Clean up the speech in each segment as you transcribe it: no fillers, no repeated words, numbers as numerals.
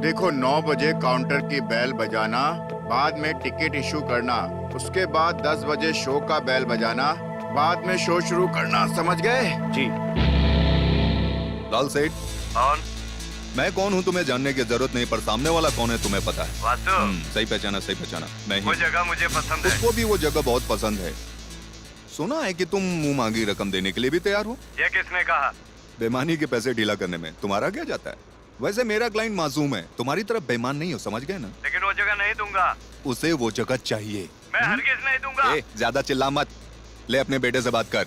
देखो 9 बजे काउंटर की बेल बजाना, बाद में टिकट इशू करना, उसके बाद 10 बजे शो का बेल बजाना, बाद में शो शुरू करना, समझ गए? जी। लाल सेठ, कौन? मैं कौन हूँ तुम्हें जानने की जरूरत नहीं, पर सामने वाला कौन है तुम्हें पता है। वासु, सही पहचाना मैं वो ही। जगह मुझे पसंद है। उसको भी वो जगह बहुत पसंद है। सुना है कि तुम मुंह मांगी रकम देने के लिए भी तैयार हो। ये किसने कहा? बेईमानी के पैसे ढीला करने में तुम्हारा क्या जाता है। वैसे मेरा क्लाइंट मासूम है, तुम्हारी तरफ बेईमान नहीं हो, समझ गए ना। लेकिन वो जगह नहीं दूंगा। उसे वो जगह चाहिए। मैं हरगिज नहीं दूंगा। ज्यादा चिल्ला मत, ले अपने बेटे से बात कर।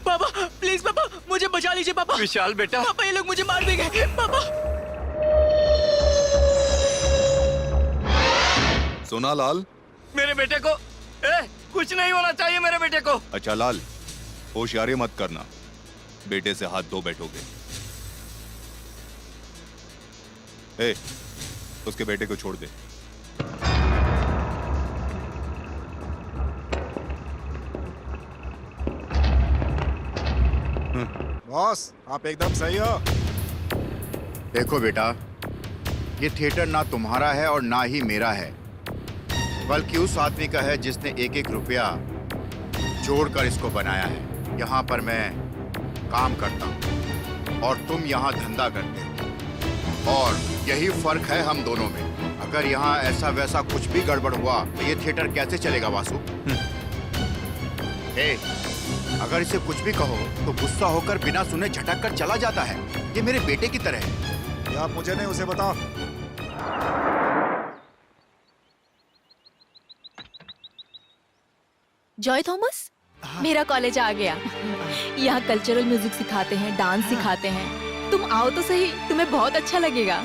पापा प्लीज पापा, मुझे बचा लीजिए पापा। विशाल बेटा, पापा ये लोग मुझे मार देंगे पापा। सुना लाल? मेरे बेटे को कुछ नहीं होना चाहिए मेरे बेटे को। अच्छा लाल, होशियारी मत करना, बेटे से हाथ धो बैठोगे। उसके बेटे को छोड़ दे। बॉस, आप एकदम सही हो। देखो बेटा, ये थिएटर ना तुम्हारा है और ना ही मेरा है, बल्कि उस आदमी का है जिसने एक एक रुपया जोड़कर इसको बनाया है। यहाँ पर मैं काम करता हूँ और तुम यहाँ धंधा करते हो, और यही फर्क है हम दोनों में। अगर यहाँ ऐसा वैसा कुछ भी गड़बड़ हुआ तो ये थिएटर कैसे चलेगा वासु? अगर इसे कुछ भी कहो तो गुस्सा होकर बिना सुने झटक कर चला जाता है। ये मेरे बेटे की तरह है। ये आप मुझे नहीं, उसे बताओ। जॉय थॉमस, मेरा कॉलेज आ गया। यहाँ कल्चरल म्यूजिक सिखाते हैं, डांस सिखाते हैं। तुम आओ तो सही, तुम्हें बहुत अच्छा लगेगा।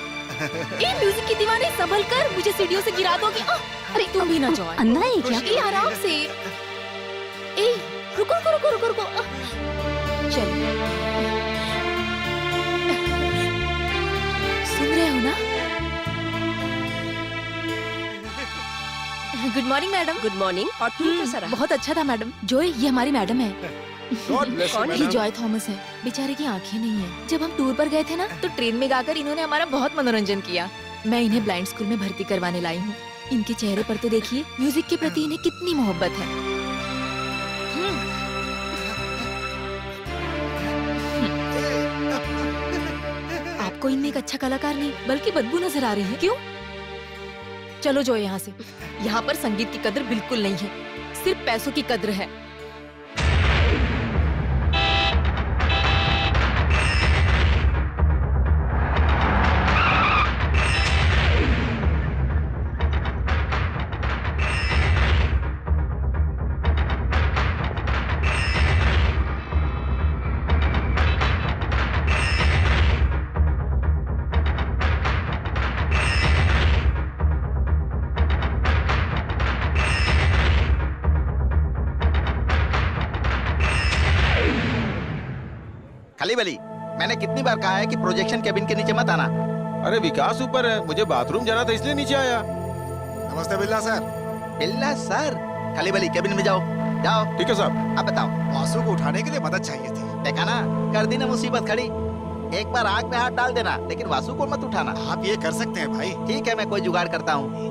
ये म्यूजिक की दीवाने, संभल कर, मुझे सीढ़ियों से गिरा दोगे। अरे तुम भी ना जॉय। अंधा है क्या? ये आराम से। ए, रुको रुको रुको रुको रुको। चलो, सुन रहे हो ना? Good morning madam. Good morning. और तुम कैसा रहा? बहुत अच्छा था मैडम। जॉय, ये हमारी मैडम है। God bless you, ये madam. जॉय थॉमस है। बेचारे की आंखें नहीं है। जब हम टूर पर गए थे ना, तो ट्रेन में गाकर इन्होंने हमारा बहुत मनोरंजन किया। मैं इन्हें ब्लाइंड स्कूल में भर्ती करवाने लाई हूँ। इनके चेहरे पर तो देखिए, म्यूजिक के प्रति इन्हें कितनी मोहब्बत है। आपको इनमें एक अच्छा कलाकार नहीं, बल्कि बदबू नजर आ रही है। क्यों? चलो जो यहाँ से। यहाँ पर संगीत की कद्र बिल्कुल नहीं है, सिर्फ पैसों की कद्र है। खाली बली, मैंने कितनी बार कहा है कि प्रोजेक्शन केबिन के नीचे मत आना। अरे विकास ऊपर है, मुझे बाथरूम जाना था इसलिए नीचे आया। नमस्ते बिल्ला सर। बिल्ला सर, खाली बली केबिन में जाओ। जाओ। ठीक है साहब। अब बताओ। वासु को उठाने के लिए मदद चाहिए थी। देखा ना, कर दी ना मुसीबत खड़ी। एक बार आग में हाथ डाल देना, लेकिन वासु को मत उठाना। आप ये कर सकते हैं भाई। ठीक है, मैं कोई जुगाड़ करता हूँ।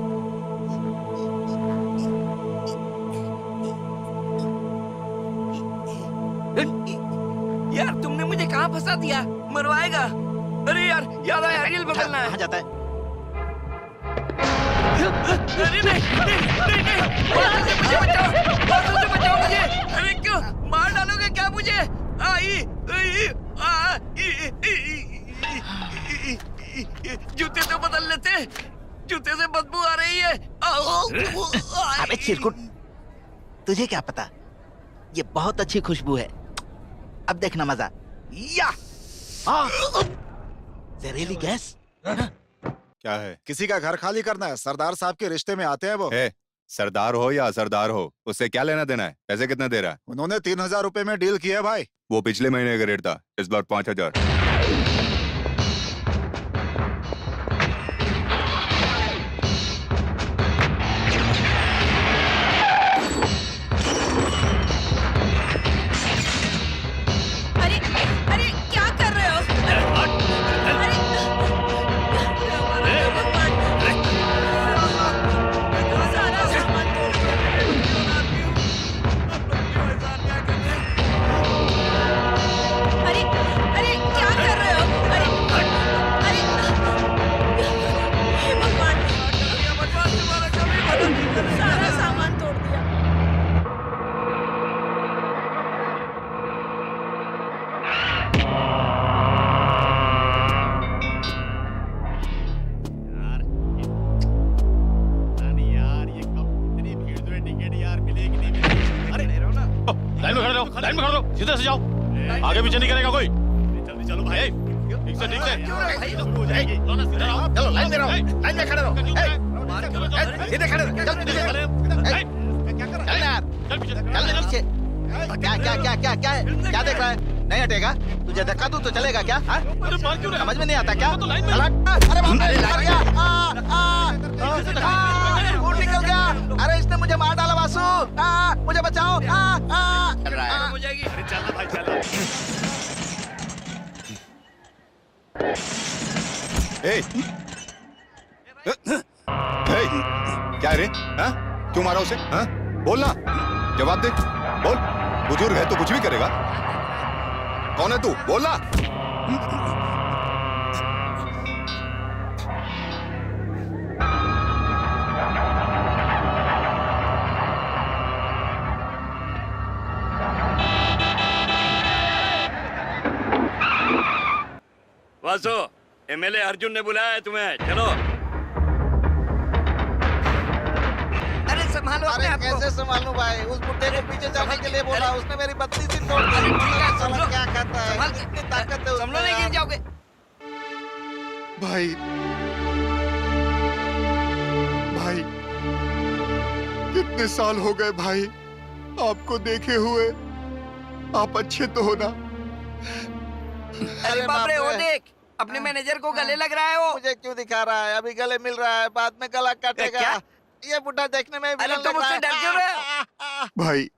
यार तुमने मुझे कहाँ फंसा दिया? मरवाएगा। अरे यार, याद आया, रियल पकड़ना है। कहाँ जाता है? अरे नहीं, वासु से मुझे बचाओ, वासु से बचाओ मुझे। अरे क्यों मार डालोगे क्या मुझे? जूते तो बदल लेते, जूते से बदबू आ रही है। अबे चिरकुट, तुझे क्या पता? ये बहुत अच्छी खुशबू है। अब देखना मजा। या जहरीली गैस। क्या है? किसी का घर खाली करना है, सरदार साहब के रिश्ते में आते हैं वो। सरदार हो या असरदार हो, उससे क्या लेना देना है? पैसे कितने दे रहा है? उन्होंने 3000 रुपए में डील किया है भाई। वो पिछले महीने का रेट था, इस बार 5000। अरे लाइन में खड़े रहो, लाइन में खड़े रहो, सीधे से जाओ, आगे पीछे नहीं करेगा कोई। जल्दी चलो भाई, ठीक से ठीक से। लो ना, सीधा रहो। चलो लाइन में रहो, लाइन में खड़े रहो। सीधे खड़े रहो, चल पीछे। चल यार, चल पीछे, चल पीछे। क्या क्या क्या क्या क्या है? क्या देख रहा है? नहीं हटेगा? तुझे धक्का दूं तो चलेगा क्या? हाँ? अरे मार क्यों रहा है? समझ में नहीं आता क्या? तो लाइन में- अरे बाप रे, लग गया। खून निकल गया। अरे इसने मुझे मार डाला वासु। मुझे बचाओ। हो जाएगी। अरे चलना भाई चलना। ए, ए, क्या रे? हाँ? क्यों मारा उसे? हाँ? बोल ना, जवाब दे, बोल। बुजुर्ग है तो कुछ भी करेगा। कौन है तू? बोल ना। वासु, एमएलए अर्जुन ने बुलाया है तुम्हें, चलो। अरे संभालो अपने अरे आप को। कैसे संभालूं भाई? उस बुड्ढे को पीछे जाने के लिए बोला, उसने मेरी बत्ती सी तोड़ दी। संभलो। क्या करता है? संभाल के। इतनी ताकत है संभलो, उसमें नहीं गिर यार। जाओगे। भाई भाई कितने साल हो गए भाई आपको देखे हुए। आप अच्छे तो हो ना? अरे बाप रे, वो देख, अपने मैनेजर को गले लग रहा है वो। मुझे क्यों दिखा रहा है? अभी गले मिल रहा है, बाद में गला काटेगा। क्या? ये बुढ़ा देखने में अरे विलन तुम लग रहा उससे है। डर क्यों रहे हो? भाई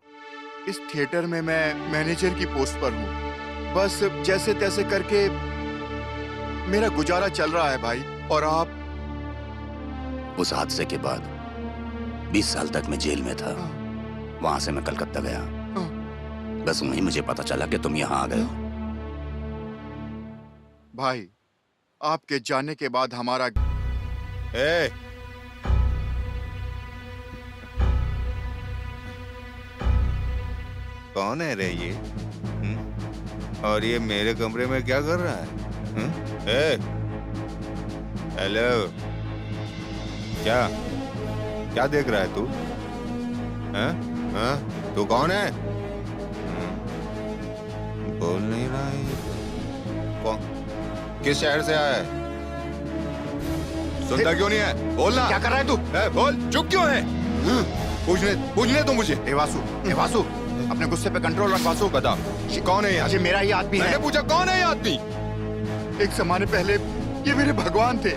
इस थिएटर में मैं मैनेजर की पोस्ट पर हूँ। बस जैसे तैसे करके मेरा गुजारा चल रहा है भाई। और आप? उस हादसे के बाद 20 साल तक मैं जेल में था। वहां से मैं कलकत्ता गया। बस वहीं मुझे पता चला कि तुम यहाँ आ गए हो। भाई आपके जाने के बाद हमारा ए, कौन है रे ये? और ये मेरे कमरे में क्या कर रहा है? ए, हेलो, क्या क्या देख रहा है तू? हाँ? हाँ? तू कौन है? बोल नहीं रहा है ये। कौन? किस शहर से आया है? सुनता क्यों नहीं है? बोलना। क्या कर रहा है तू? बोल, चुप क्यों है? पूछने तो मुझे। ए वासु, अपने गुस्से पे कंट्रोल रख वासु। बता, कौन है ये? ये मेरा ही आदमी है। मैंने पूछा कौन है ये आदमी? एक जमाने पहले ये मेरे भगवान थे।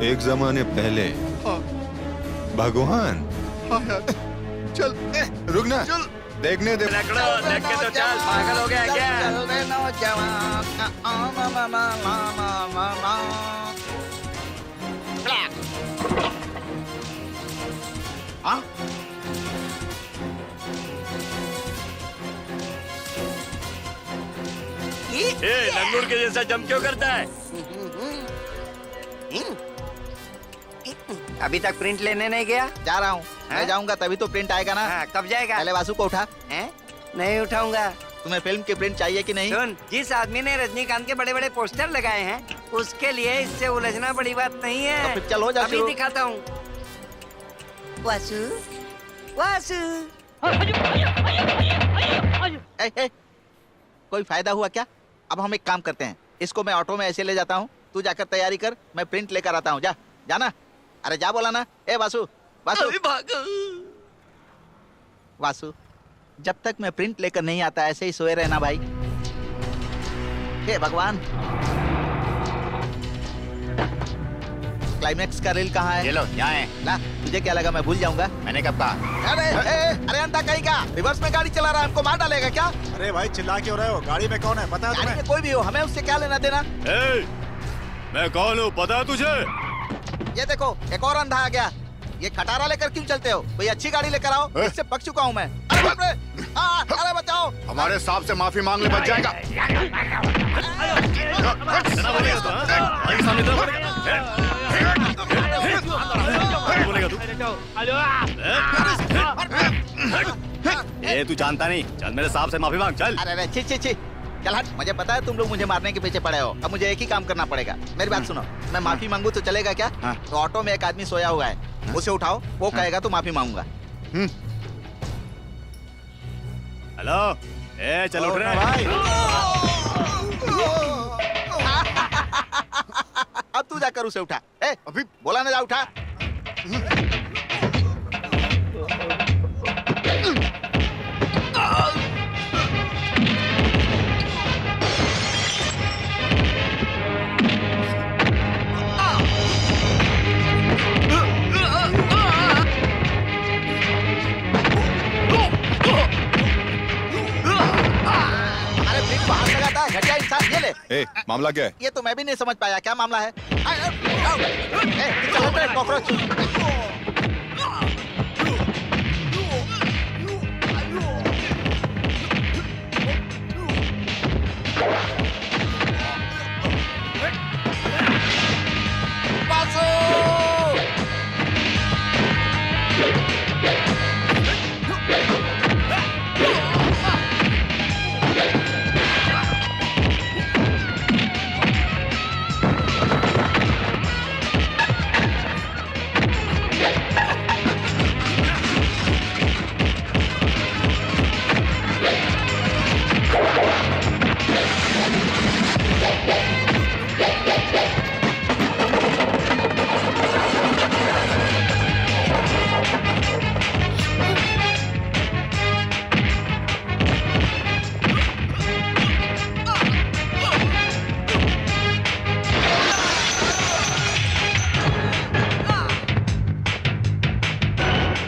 एक जमाने पहले हाँ, भगवान? हाँ यार, चल रुक ना, चल। देखने दे। लकड़ो, देख के तो चल, पागल हो गया क्या? चल रे नौजवान। मा मा मा मा मा मा मा। हाँ? ए, लंगूर के जैसा जम क्यों करता है? अभी तक प्रिंट लेने नहीं गया? जा रहा हूँ। मैं हैं? जाऊंगा तभी तो प्रिंट आएगा ना। हाँ, कब जाएगा? पहले वासु को उठा। हैं? नहीं उठाऊंगा। तुम्हें फिल्म की प्रिंट चाहिए कि नहीं? सुन, जिस आदमी ने रजनीकांत के बड़े बड़े पोस्टर लगाए हैं, उसके लिए इससे उलझना बड़ी बात नहीं है। तो फिर चल हो जा अभी शुरू। दिखाता हूँ। वासु, वासु। ए, कोई फायदा हुआ क्या? अब हम एक काम करते हैं, इसको मैं ऑटो में ऐसे ले जाता हूँ, तू जाकर तैयारी कर, मैं प्रिंट लेकर आता हूँ। जा, जाना। अरे जा बोला ना। ए वासु, वासु, अभी भागो। वासु, जब तक मैं प्रिंट लेकर नहीं आता ऐसे ही सोए रहना भाई। हे भगवान, क्लाइमैक्स का रील कहाँ है? ये लो, यहाँ है। ला, तुझे क्या लगा मैं भूल जाऊंगा? मैंने कब कहा? अरे अंधा कहीं का, रिवर्स में गाड़ी चला रहा है, हमको मार डालेगा क्या? अरे भाई चिल्ला क्यों रहे हो? गाड़ी में कौन है पता है गाड़ी तुम्हें? में कोई भी हो, हमें उससे क्या लेना देना? मैं कौन हूँ पता है तुझे? ये देखो, एक और अंधा आ गया। ये खटारा लेकर क्यों चलते हो? कोई अच्छी गाड़ी लेकर आओ, इससे पक चुका हूँ मैं। अरे बाप रे! अरे बचाओ! हमारे सांप से माफी मांग ले, बच जाएगा। ए, तू जानता नहीं, चल मेरे सांप से माफी मांग, चल। अरे छी छी छी, चल हट। मुझे पता है तुम लोग मुझे मारने के पीछे पड़े हो। अब मुझे एक ही काम करना पड़ेगा। मेरी बात सुनो, मैं माफी मांगू तो चलेगा क्या? हाँ। तो ऑटो में एक आदमी सोया हुआ है, उसे उठाओ, वो कहेगा तो माफी मांगूंगा। हेलो, ए चल उठ रहे भाई अब तू जाकर उसे उठा। ए अभी बोला ना, जा उठा। हमारे प्रिंट बाहर लगाता है, घटिया इंसान। ये ले। ए, मामला क्या है? ये तो मैं भी नहीं समझ पाया, क्या मामला है? चलो तेरे कॉकरोच। बासु!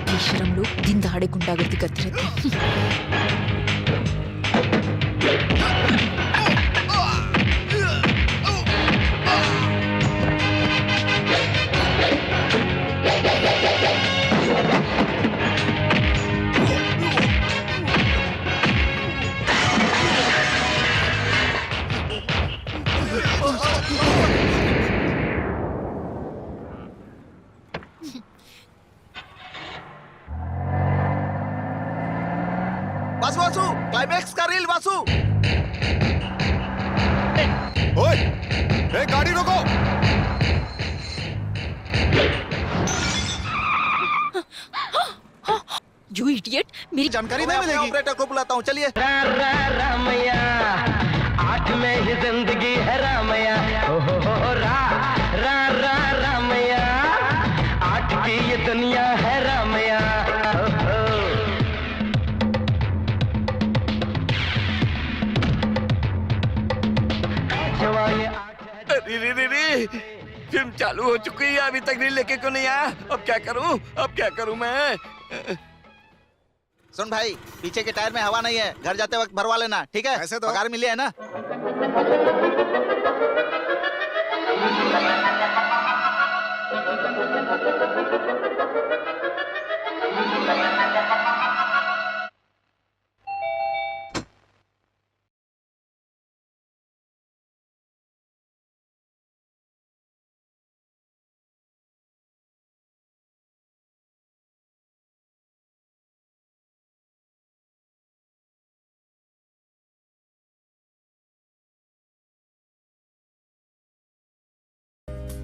बेशरम लोग दिन दहाड़े गुंडागर्दी करते रहते हैं। वासु वासु, क्लाइमैक्स का रील वासु। ओए, ए गाड़ी रोको। यू इडियट, मेरी जानकारी मैं नहीं अपने मिलेगी। ऑपरेटर को बुलाता हूँ, चलिए। रामैया, आठ में ही जिंदगी है रामैया। हो रामैया, आठ की ये दुनिया है रामैया। रे, फिल्म चालू हो चुकी है, अभी तक रील लेके क्यों नहीं आया? अब क्या करूं मैं? सुन भाई, पीछे के टायर में हवा नहीं है, घर जाते वक्त भरवा लेना, ठीक है? पैसे दो। पगार मिली है ना?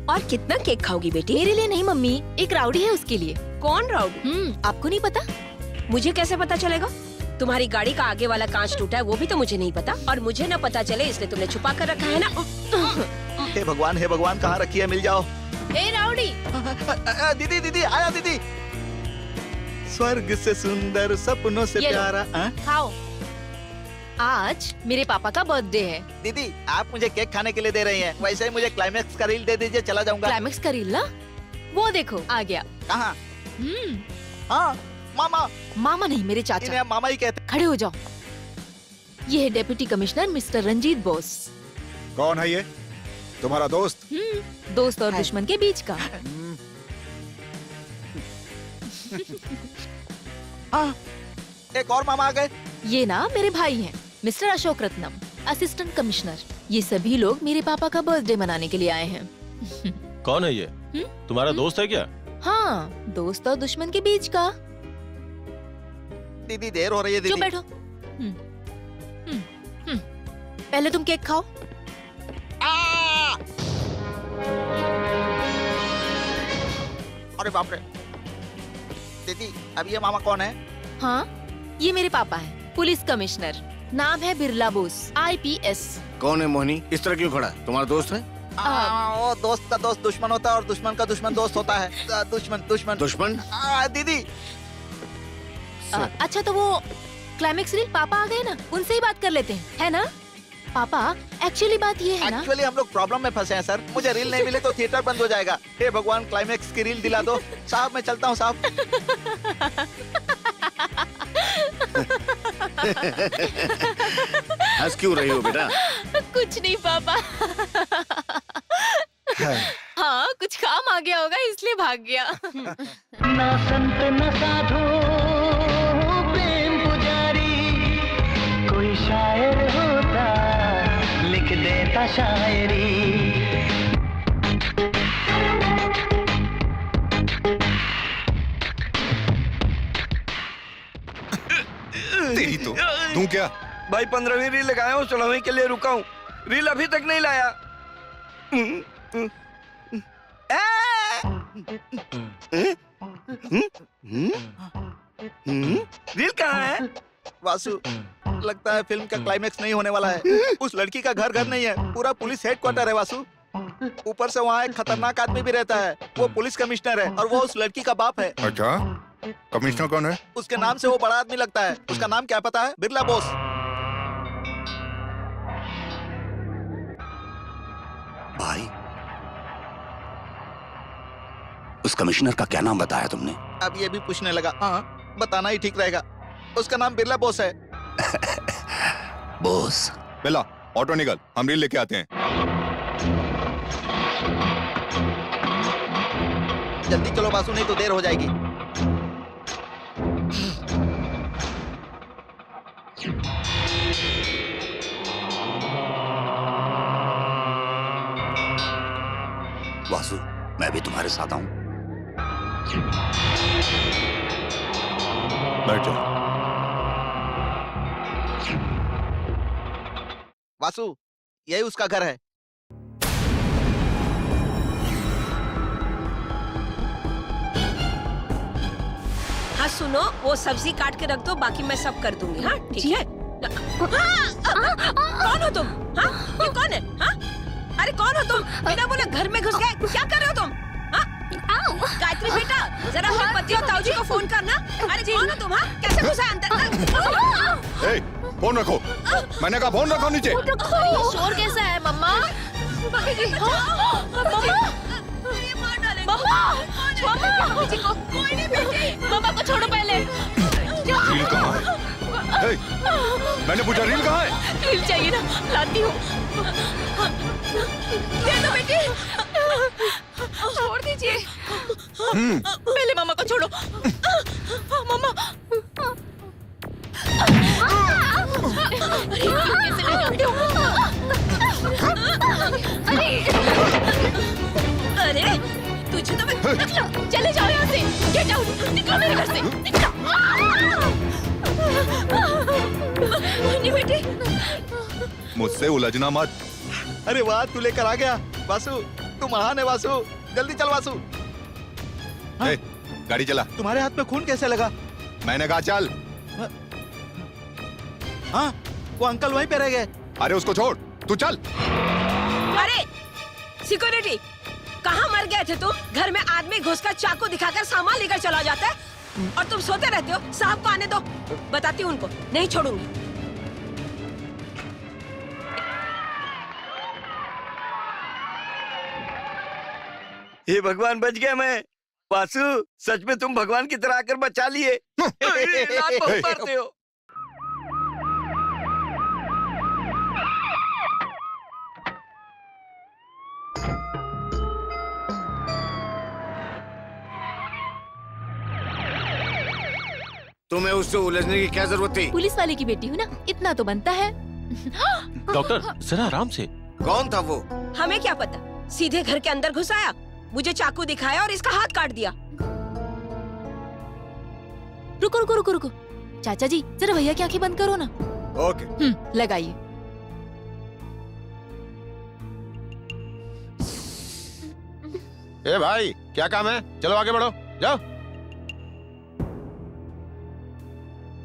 और कितना केक खाओगी बेटी? मेरे लिए नहीं मम्मी, एक राउडी है उसके लिए। कौन राउडी? आपको नहीं पता? मुझे कैसे पता चलेगा? तुम्हारी गाड़ी का आगे वाला कांच टूटा है वो भी तो मुझे नहीं पता, और मुझे न पता चले इसलिए तुमने छुपा कर रखा है ना। हे भगवान, कहाँ रखी है, मिल जाओ। ए राउडी, दीदी दीदी, आया दीदी। स्वर्ग से सुंदर, सपनों से ये लो। प्यारा। खाओ। आज मेरे पापा का बर्थडे है। दीदी, आप मुझे केक खाने के लिए दे रही हैं, वैसे ही मुझे क्लाइमैक्स का रील दे दीजिए, चला जाऊंगा। क्लाइमेक्स का रील ना? वो देखो आ गया। कहाँ? हाँ, मामा। मामा नहीं, मेरे चाचा। इन्हें मामा ही कहते। खड़े हो जाओ। ये है deputy commissioner mister Ranjit Bose. कौन है ये? तुम्हारा दोस्त? दोस्त और दुश्मन के बीच का। हाँ, एक और मामा आ गए। ये ना मेरे भाई हैं, mister Ashok Ratnam, assistant commissioner. ये सभी लोग मेरे पापा का बर्थडे मनाने के लिए आए हैं। कौन है ये? तुम्हारा दोस्त है क्या? हाँ, दोस्त और दुश्मन के बीच का। दीदी, देर हो रही है चुप दीदी। बैठो। पहले तुम केक खाओ। अरे बाप रे। दीदी, अब ये मामा कौन है? हाँ, ये मेरे पापा हैं, पुलिस कमिश्नर, नाम है बिरला बोस, IPS। कौन है मोहिनी? इस तरह क्यों खड़ा है? तुम्हारा दोस्त है? वो दोस्त का दोस्त दुश्मन होता है और दुश्मन का दुश्मन दोस्त होता है। दुश्मन दुश्मन दुश्मन? दीदी। अच्छा तो वो क्लाइमेक्स रील पापा आ गए ना, उनसे ही बात कर लेते हैं, है ना? पापा एक्चुअली बात ये है ना, एक्चुअली हम लोग प्रॉब्लम में फंसे हैं सर। मुझे रील नहीं मिले तो थिएटर बंद हो जाएगा। हे भगवान, क्लाइमेक्स की रील दिला दो। साहब मैं चलता हूँ साहब। हंस क्यों रही हो बेटा? कुछ नहीं पापा। हाँ कुछ काम आ गया होगा इसलिए भाग गया। ना संत न साधु प्रेम पुजारी, कोई शायर होता लिख देता शायरी। तेरी तो तू क्या? भाई 15वीं रील लगाया हूँ, 16वीं के लिए रुका हूँ। रील अभी तक नहीं लाया। रील कहाँ है? वासु, लगता है फिल्म का क्लाइमेक्स नहीं होने वाला है। उस लड़की का घर नहीं है, पूरा पुलिस हेडक्वार्टर है वासु। ऊपर से वहाँ एक खतरनाक आदमी भी रहता है। वो पुलिस कमिश्नर है और वो उस लड़की का बाप है। अच्छा, कमिश्नर कौन है? उसके नाम से वो बड़ा आदमी लगता है। उसका नाम क्या पता है? बिरला बोस। भाई, उस कमिश्नर का क्या नाम बताया तुमने? अब ये भी पूछने लगा। हाँ, बताना ही ठीक रहेगा। उसका नाम बिरला बोस है। बोस। बेला, ऑटो निकल, हम रील लेके आते हैं। जल्दी चलो बासु, नहीं तो देर हो जाएगी। वासु, मैं भी तुम्हारे साथ आऊं? बैठ जाओ। वासु, यही उसका घर है। हाँ सुनो, वो सब्जी काट के रख दो, बाकी मैं सब कर दूंगी। हाँ ठीक है। कौन हो तुम? हाँ ये कौन है? हाँ अरे कौन हो तुम? बिना बोले घर में घुस गए, क्या कर रहे हो तुम? हाँ गायत्री बेटा, जरा अपने पति और ताऊजी को फोन करना। अरे कौन हो तुम? हाँ कैसे घुसा अंदर? ए, फोन रखो। मैंने कहा फोन रखो नीचे। ये शोर कैसा है मम्मा? मम्मा को छोड़ो पहले। रील कहाँ है? ए, मैंने पूछा रील कहाँ है? रील चाहिए ना, लाती हूँ। दे दो बेटी। छोड़ दीजिए। पहले मम्मा को छोड़ो। मम्मा। कैसे ले जाते हो? अरे तुझे तो मैं निकलो, चले जाओ यहाँ से। गेट आउट, निकलो मेरे घर से, निकलो। नहीं बेटी। मुझसे उलझना मत। अरे वाह, तू लेकर आ गया वासु। तू महान है वासु। जल्दी चल वासु। हाँ? ए, गाड़ी चला। तुम्हारे हाथ में खून कैसे लगा? मैंने कहा चल। हाँ, वो अंकल वहीं पे रह गए। अरे उसको छोड़, तू चल। अरे सिक्योरिटी, कहाँ मर गए थे तुम? घर में आदमी घुसकर चाकू दिखाकर सामान लेकर चला जाता है और तुम सोते रहते हो। साहब को आने दो, बताती हूँ उनको, नहीं छोड़ूंगी। हे भगवान, बच गया मैं। वासु, सच में तुम भगवान की तरह आकर बचा लिए। लात बहुत मारते हो। तुम्हें उससे उलझने की क्या जरूरत थी? पुलिस वाले की बेटी हूँ ना, इतना तो बनता है। डॉक्टर जरा आराम से। कौन था वो? हमें क्या पता, सीधे घर के अंदर घुस आया, मुझे चाकू दिखाया और इसका हाथ काट दिया। रुको रुको रुको रुको, चाचा जी जरा भैया की आंखें बंद करो ना। ओके। लगाइए। ए भाई, क्या काम है? चलो आगे बढ़ो, जाओ।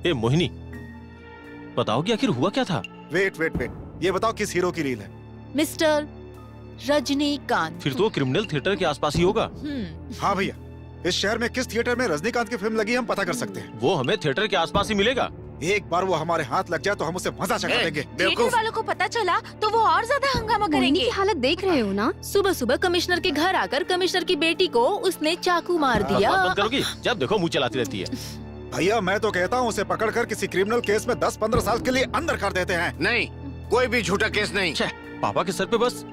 ए मोहिनी, बताओ कि आखिर हुआ क्या था? वेट वेट वेट, ये बताओ किस हीरो की रील है? मिस्टर रजनीकांत। फिर तो वो क्रिमिनल थिएटर के आसपास ही होगा। हाँ भैया, इस शहर में किस थिएटर में रजनीकांत की फिल्म लगी हम पता कर सकते हैं। वो हमें थिएटर के आसपास ही मिलेगा। एक बार वो हमारे हाथ लग जाए तो हम उसे मजा चखा देंगे। थिएटर वालों को पता चला तो वो और ज्यादा हंगामा करेंगे। की हालत देख रहे हो ना? सुबह सुबह कमिश्नर के घर आकर कमिश्नर की बेटी को उसने चाकू मार दिया। बंद करोगी? जब देखो मुंह चलाती रहती है। भैया मैं तो कहता हूँ उसे पकड़कर किसी क्रिमिनल केस में 10-15 साल के लिए अंदर कर देते हैं। नहीं, कोई भी झूठा केस नहीं। पापा के सर पे बस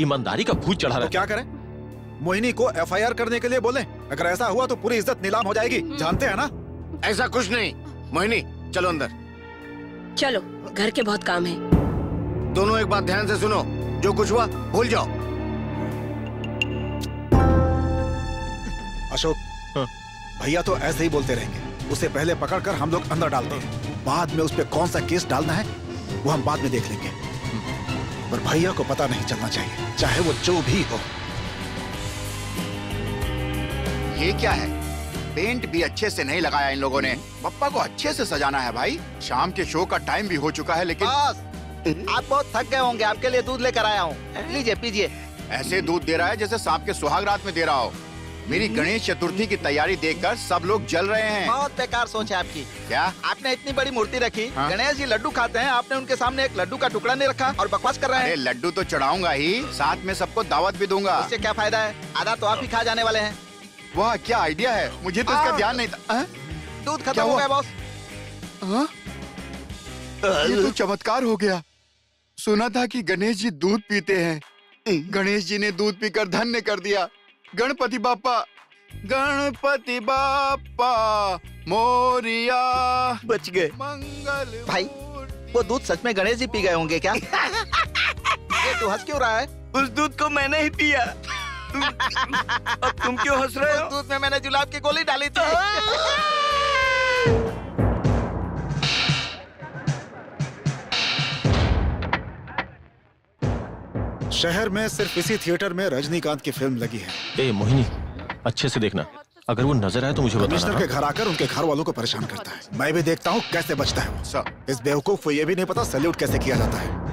ईमानदारी का भूत चढ़ा तो रहा क्या करें? मोहिनी को FIR करने के लिए बोले। अगर ऐसा हुआ तो पूरी इज्जत नीलाम हो जाएगी, जानते हैं ना? ऐसा कुछ नहीं। मोहिनी चलो अंदर। चलो, घर के बहुत काम है। दोनों एक बात ध्यान से सुनो, जो कुछ हुआ भूल जाओ। अशोक, हाँ। भैया तो ऐसे ही बोलते रहेंगे। उसे पहले पकड़कर हम लोग अंदर डालते हैं, बाद में उस पे कौन सा केस डालना है वो हम बाद में देख लेंगे। पर भैया को पता नहीं चलना चाहिए, चाहे वो जो भी हो। ये क्या है? पेंट भी अच्छे से नहीं लगाया इन लोगों ने। पप्पा को अच्छे से सजाना है भाई। शाम के शो का टाइम भी हो चुका है, लेकिन बॉस, आप बहुत थक गए होंगे, आपके लिए दूध लेकर आया हूँ। लीजिए पीजिए। ऐसे दूध दे रहा है जैसे सांप के सुहाग रात में दे रहा हो। मेरी गणेश चतुर्थी की तैयारी देखकर सब लोग जल रहे हैं। बहुत बेकार सोच है आपकी। क्या? आपने इतनी बड़ी मूर्ति रखी, हाँ? गणेश जी लड्डू खाते हैं, आपने उनके सामने एक लड्डू का टुकड़ा नहीं रखा और बकवास कर रहे अरे हैं। लड्डू तो चढ़ाऊंगा ही, साथ में सबको दावत भी दूंगा। इससे क्या फायदा है? आधा तो आप ही खा जाने वाले हैं। वाह क्या आइडिया है, मुझे तो इसका ध्यान नहीं था। दूध खत्म क्या हो हुआ? गया बॉस। ये तो चमत्कार हो गया। सुना था कि गणेश जी दूध पीते हैं, गणेश जी ने दूध पीकर धन्य कर दिया। गणपति बाप्पा, गणपति बाप्पा मोरिया। बच गए। मंगल भाई, वो दूध सच में गणेश जी पी गए होंगे क्या? ये तू हंस क्यों रहा है? उस दूध को मैंने ही पिया। अब तुम क्यों हंस रहे उस हो? दूध में मैंने जुलाब की गोली डाली थी। शहर में सिर्फ इसी थिएटर में रजनीकांत की फिल्म लगी है। ए मोहिनी, अच्छे से देखना, अगर वो नजर आए तो मुझे कमिश्नर बताना। के घर आकर उनके घर वालों को परेशान करता है। मैं भी देखता हूँ कैसे बचता है वो। सर, इस बेवकूफ को ये भी नहीं पता सैल्यूट कैसे किया जाता है।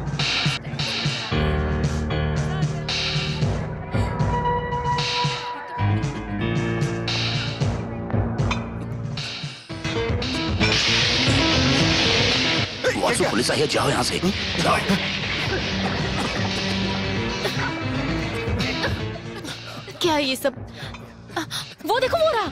वासु, पुलिस आई है, जाओ यहाँ से। जाओ। क्या ये सब? वो देखो वो रहा।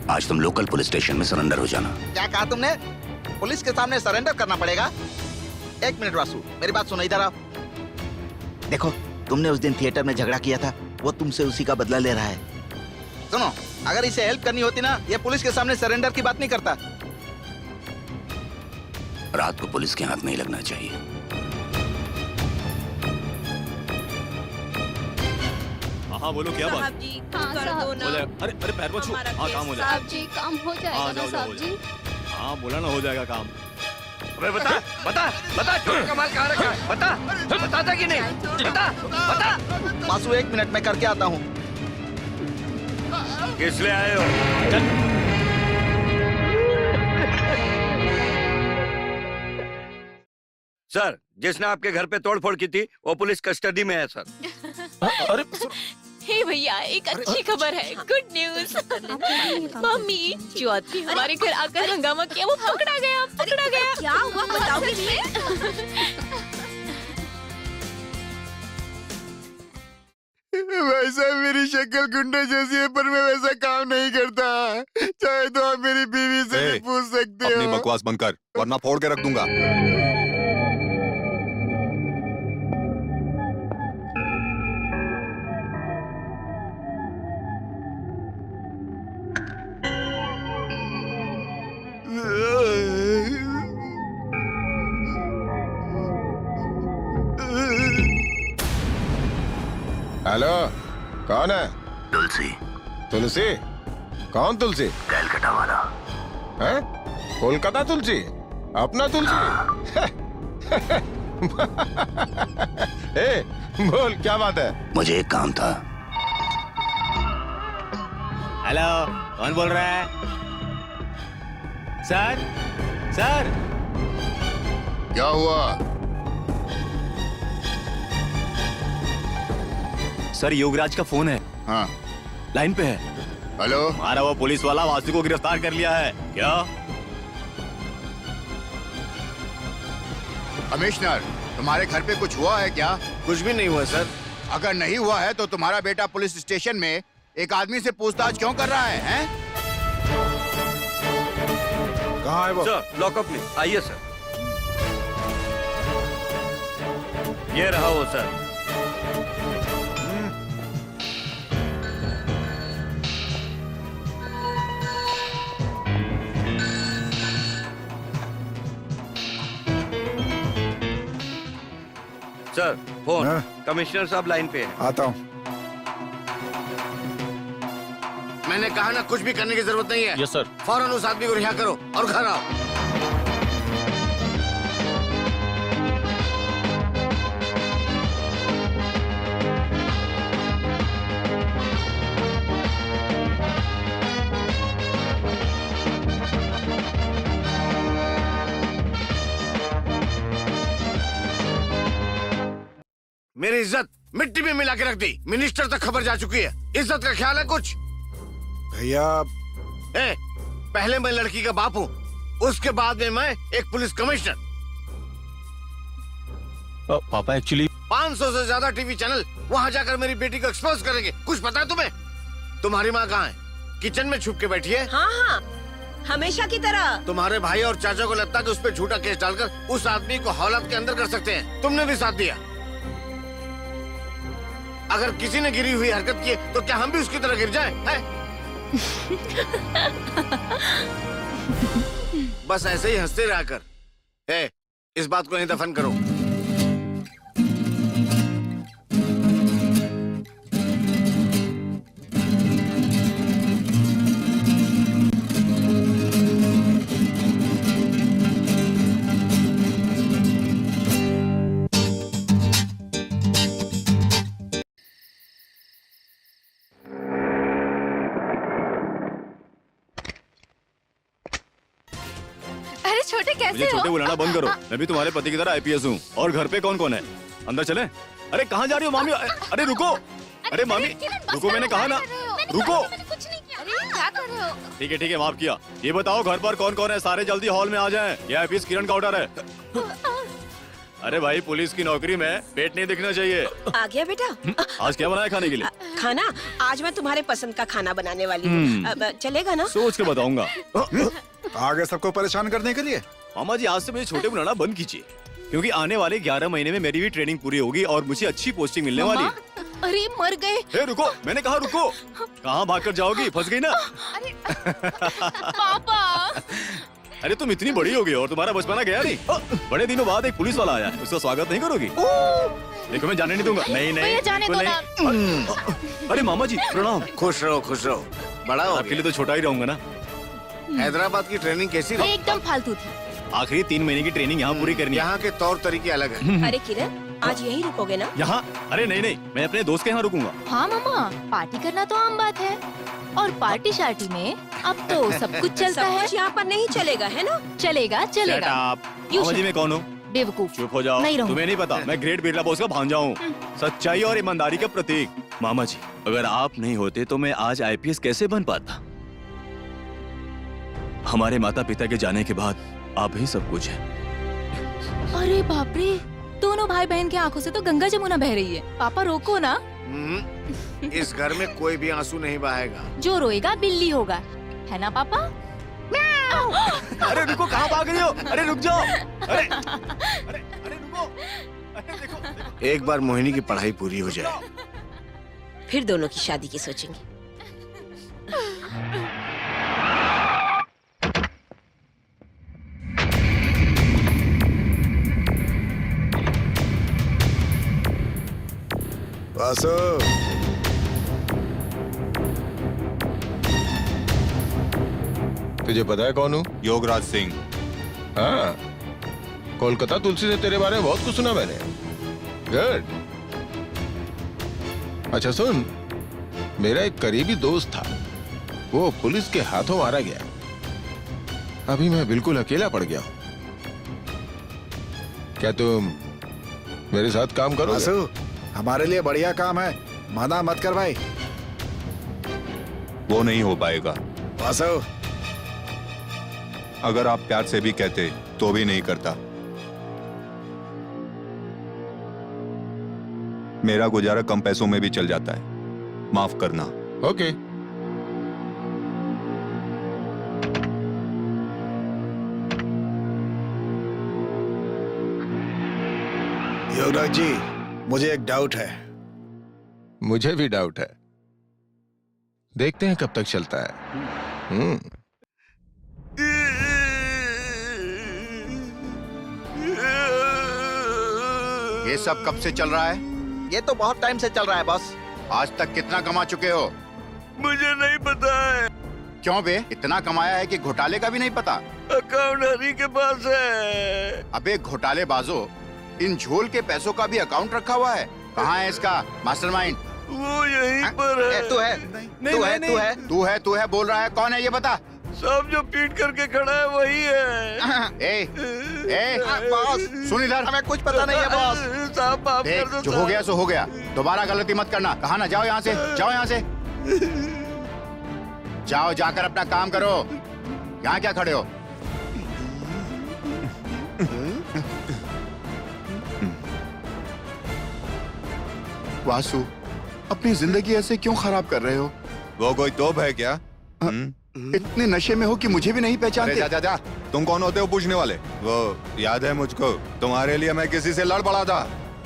आज तुम लोकल पुलिस स्टेशन में सरेंडर हो जाना। क्या कहा तुमने? पुलिस के सामने सरेंडर करना पड़ेगा? एक मिनट वासु, मेरी बात सुनो, इधर आओ। देखो, तुमने उस दिन थिएटर में झगड़ा किया था, वो तुमसे उसी का बदला ले रहा है। सुनो, अगर इसे हेल्प करनी होती ना, ये पुलिस के सामने सरेंडर की बात नहीं करता। रात को पुलिस के हाथ नहीं लगना चाहिए। हाँ बोलो, क्या बात? साहब जी, हाँ, कर साहब दो जी। ना। बोले, अरे अरे पैर मत छू। हमारा हाँ काम हो केस, जाएगा। साहब जी काम हो जाएगा हाँ, ना जाओ, साहब जाओ, जी? हाँ बोला ना, हो जाएगा काम। अबे बता बता बता, चोर का माल कहाँ रखा है? बता, बताता कि नहीं? बता बता। वासु, एक मिनट में करके आता हूँ। किस लिए आए हो? सर, जिसने आपके घर पे तोड़फोड़ की थी वो पुलिस कस्टडी में है सर। अरे हे भैया, एक अच्छी खबर है, गुड न्यूज। मम्मी, जो आदमी हमारे घर आकर हंगामा किया वो पकड़ा गया, पकड़ा गया। क्या हुआ बताओगे नहीं? वैसा मेरी शक्ल गुंडे जैसी है, पर मैं वैसा काम नहीं करता। चाहे तो आप मेरी बीवी से भी पूछ सकते अपनी हो। बकवास बंद कर, वरना फोड़ के रख दूंगा। हेलो, कौन है? तुलसी। तुलसी? कौन तुलसी? कैलकाटा वाला। हैं? कोलकाता तुलसी? अपना तुलसी? ए, बोल क्या बात है? मुझे एक काम था। हेलो, कौन बोल रहा है? Sir, sir. क्या हुआ? सर योगराज का फोन है, हाँ, लाइन पे है। हेलो। हमारा वो पुलिस वाला वासु को गिरफ्तार कर लिया है। क्या? कमिश्नर, तुम्हारे घर पे कुछ हुआ है क्या? कुछ भी नहीं हुआ सर। अगर नहीं हुआ है तो तुम्हारा बेटा पुलिस स्टेशन में एक आदमी से पूछताछ क्यों कर रहा है, हैं? कहाँ है वो? सर लॉकअप में आइए सर। ये रहा वो सर। Sir phone. हाँ? कमिश्नर साहब लाइन पे है। आता हूँ। मैंने कहा ना कुछ भी करने की जरूरत नहीं है। Yes sir. फौरन उस आदमी को रिहा करो और घर आओ। मेरी इज्जत मिट्टी में मिला के रख दी। मिनिस्टर तक खबर जा चुकी है। इज्जत का ख्याल है कुछ? भैया ए, पहले मैं लड़की का बाप हूँ, उसके बाद में मैं एक पुलिस कमिश्नर। पापा एक्चुअली 500 से ज्यादा टीवी चैनल वहाँ जाकर मेरी बेटी को एक्सपोज करेंगे। कुछ पता है तुम्हें? तुम्हारी माँ कहाँ है? किचन में छुप के बैठी है। हाँ हाँ, हमेशा की तरह। तुम्हारे भाई और चाचा को लगता है कि उस पर झूठा केस डालकर उस आदमी को हौलात के अंदर कर सकते हैं। तुमने भी साथ दिया। अगर किसी ने गिरी हुई हरकत की है, तो क्या हम भी उसकी तरह गिर जाएं? हैं? बस ऐसे ही हंसते रहा कर। इस बात को नहीं दफन करो। अरे छोटे कैसे मुझे छोटे बुलाना बंद करो। मैं भी तुम्हारे पति की तरह आईपीएस हूँ। और घर पे कौन कौन है? अंदर चले? अरे कहाँ जा रही हो मामी? अरे रुको। अरे मामी रुको, मैंने कहा ना रुको। क्या कर रहे हो? ठीक है माफ किया। ये बताओ घर पर कौन कौन है? सारे जल्दी हॉल में आ जाएं। ये आईपीएस किरण का ऑर्डर है। अरे भाई पुलिस की नौकरी में पेट नहीं दिखना चाहिए। आ गया बेटा। आज क्या बनाया खाने के लिए? खाना आज मैं तुम्हारे पसंद का खाना बनाने वाली हूँ। अब चलेगा ना? सोच के बताऊंगा। आगे सबको परेशान करने के लिए। मामा जी आज से मुझे छोटे बुलाना बंद कीजिए, क्योंकि आने वाले 11 महीने में मेरी भी ट्रेनिंग पूरी होगी और मुझे अच्छी पोस्टिंग मिलने वाली है। अरे मर गए। ए, रुको, मैंने कहा रुको। कहाँ भागकर जाओगी? फंस गई ना? पापा। अरे तुम इतनी बड़ी हो गई और तुम्हारा बचपना गया नहीं। बड़े दिनों बाद एक पुलिस वाला आया है, उसका स्वागत नहीं करोगी? देखो मैं जाने नहीं दूंगा। नहीं भैया जाने दो ना। नहीं। अरे मामा जी प्रणाम। खुश रहो खुश रहो। बड़ा हो आपके लिए तो छोटा ही रहूंगा ना। हैदराबाद की ट्रेनिंग कैसी रही? एकदम फालतू थी। आखिरी 3 महीने की ट्रेनिंग यहाँ पूरी करनी है। यहाँ के तौर तरीके अलग हैं। अरे किरण, आज यहीं रुकोगे ना? यहाँ? अरे नहीं, मैं अपने दोस्त के यहाँ रुकूंगा। हाँ मामा, पार्टी करना तो आम बात है। और पार्टी शार्टी में अब तो सब कुछ चलता सब है। कुछ यहाँ पर नहीं चलेगा, है ना? चलेगा चलेगा। मामा जी मैं कौन हूँ? बेवकूफ। चुप हो जाओ। नहीं रहूंगा। तुम्हें नहीं पता मैं ग्रेट बिरला बॉस का भांजा हूँ, सच्चाई और ईमानदारी का प्रतीक। मामा जी अगर आप नहीं होते तो मैं आज आईपीएस कैसे बन पाता? हमारे माता पिता के जाने के बाद आप ही सब कुछ है। अरे बाप रे, दोनों भाई बहन की आंखों से तो गंगा जमुना बह रही है। पापा रोको ना। इस घर में कोई भी आंसू नहीं बहेगा। जो रोएगा बिल्ली होगा, है ना पापा? अरे रुको, कहाँ भाग रही हो? अरे रुक जाओ। अरे रुको। अरे देखो। एक बार मोहिनी की पढ़ाई पूरी हो जाए, फिर दोनों की शादी की सोचेंगे। वासु, तुझे पता है कौन हूँ? योगराज सिंह। हाँ, कोलकाता तुलसी से तेरे बारे में बहुत कुछ सुना मैंने। गुड। अच्छा सुन, मेरा एक करीबी दोस्त था, वो पुलिस के हाथों मारा गया। अभी मैं बिल्कुल अकेला पड़ गया हूँ। क्या तुम मेरे साथ काम करोगे? वासु, हमारे लिए बढ़िया काम है, मना मत कर भाई। वो नहीं हो पाएगा। वासु, अगर आप प्यार से भी कहते तो भी नहीं करता। मेरा गुजारा कम पैसों में भी चल जाता है, माफ करना। ओके। योगराज जी, मुझे एक डाउट है। मुझे भी डाउट है, देखते हैं कब तक चलता है। ये सब कब से चल रहा है? ये तो बहुत टाइम से चल रहा है बॉस। आज तक कितना कमा चुके हो? मुझे नहीं पता है। क्यों बे, इतना कमाया है कि घोटाले का भी नहीं पता? अकाउंट हरी के पास है। अबे घोटालेबाजों, इन झोल के पैसों का भी अकाउंट रखा हुआ है। कहाँ है इसका मास्टरमाइंड? वो यहीं पर है। तू है, तू है, तू है, तू है बोल रहा है। कौन है ये बता? सब जो पीट करके खड़ा है वही है। ए, बॉस, सुन इधर, हमें कुछ पता नहीं है बॉस। साहब माफ कर देख, दो। जो हो गया सो हो गया, दोबारा गलती मत करना। कहा ना, जाओ यहाँ से, जाओ यहाँ से, जाओ, जाकर अपना काम करो। यहाँ क्या खड़े हो? वासु, अपनी जिंदगी ऐसे क्यों खराब कर रहे हो? वो कोई तोप है क्या? इतने नशे में हो कि मुझे भी नहीं पहचानते। जा, जा, जा। तुम कौन होते हो पूछने वाले? वो याद है मुझको, तुम्हारे लिए मैं किसी से लड़ पड़ा था।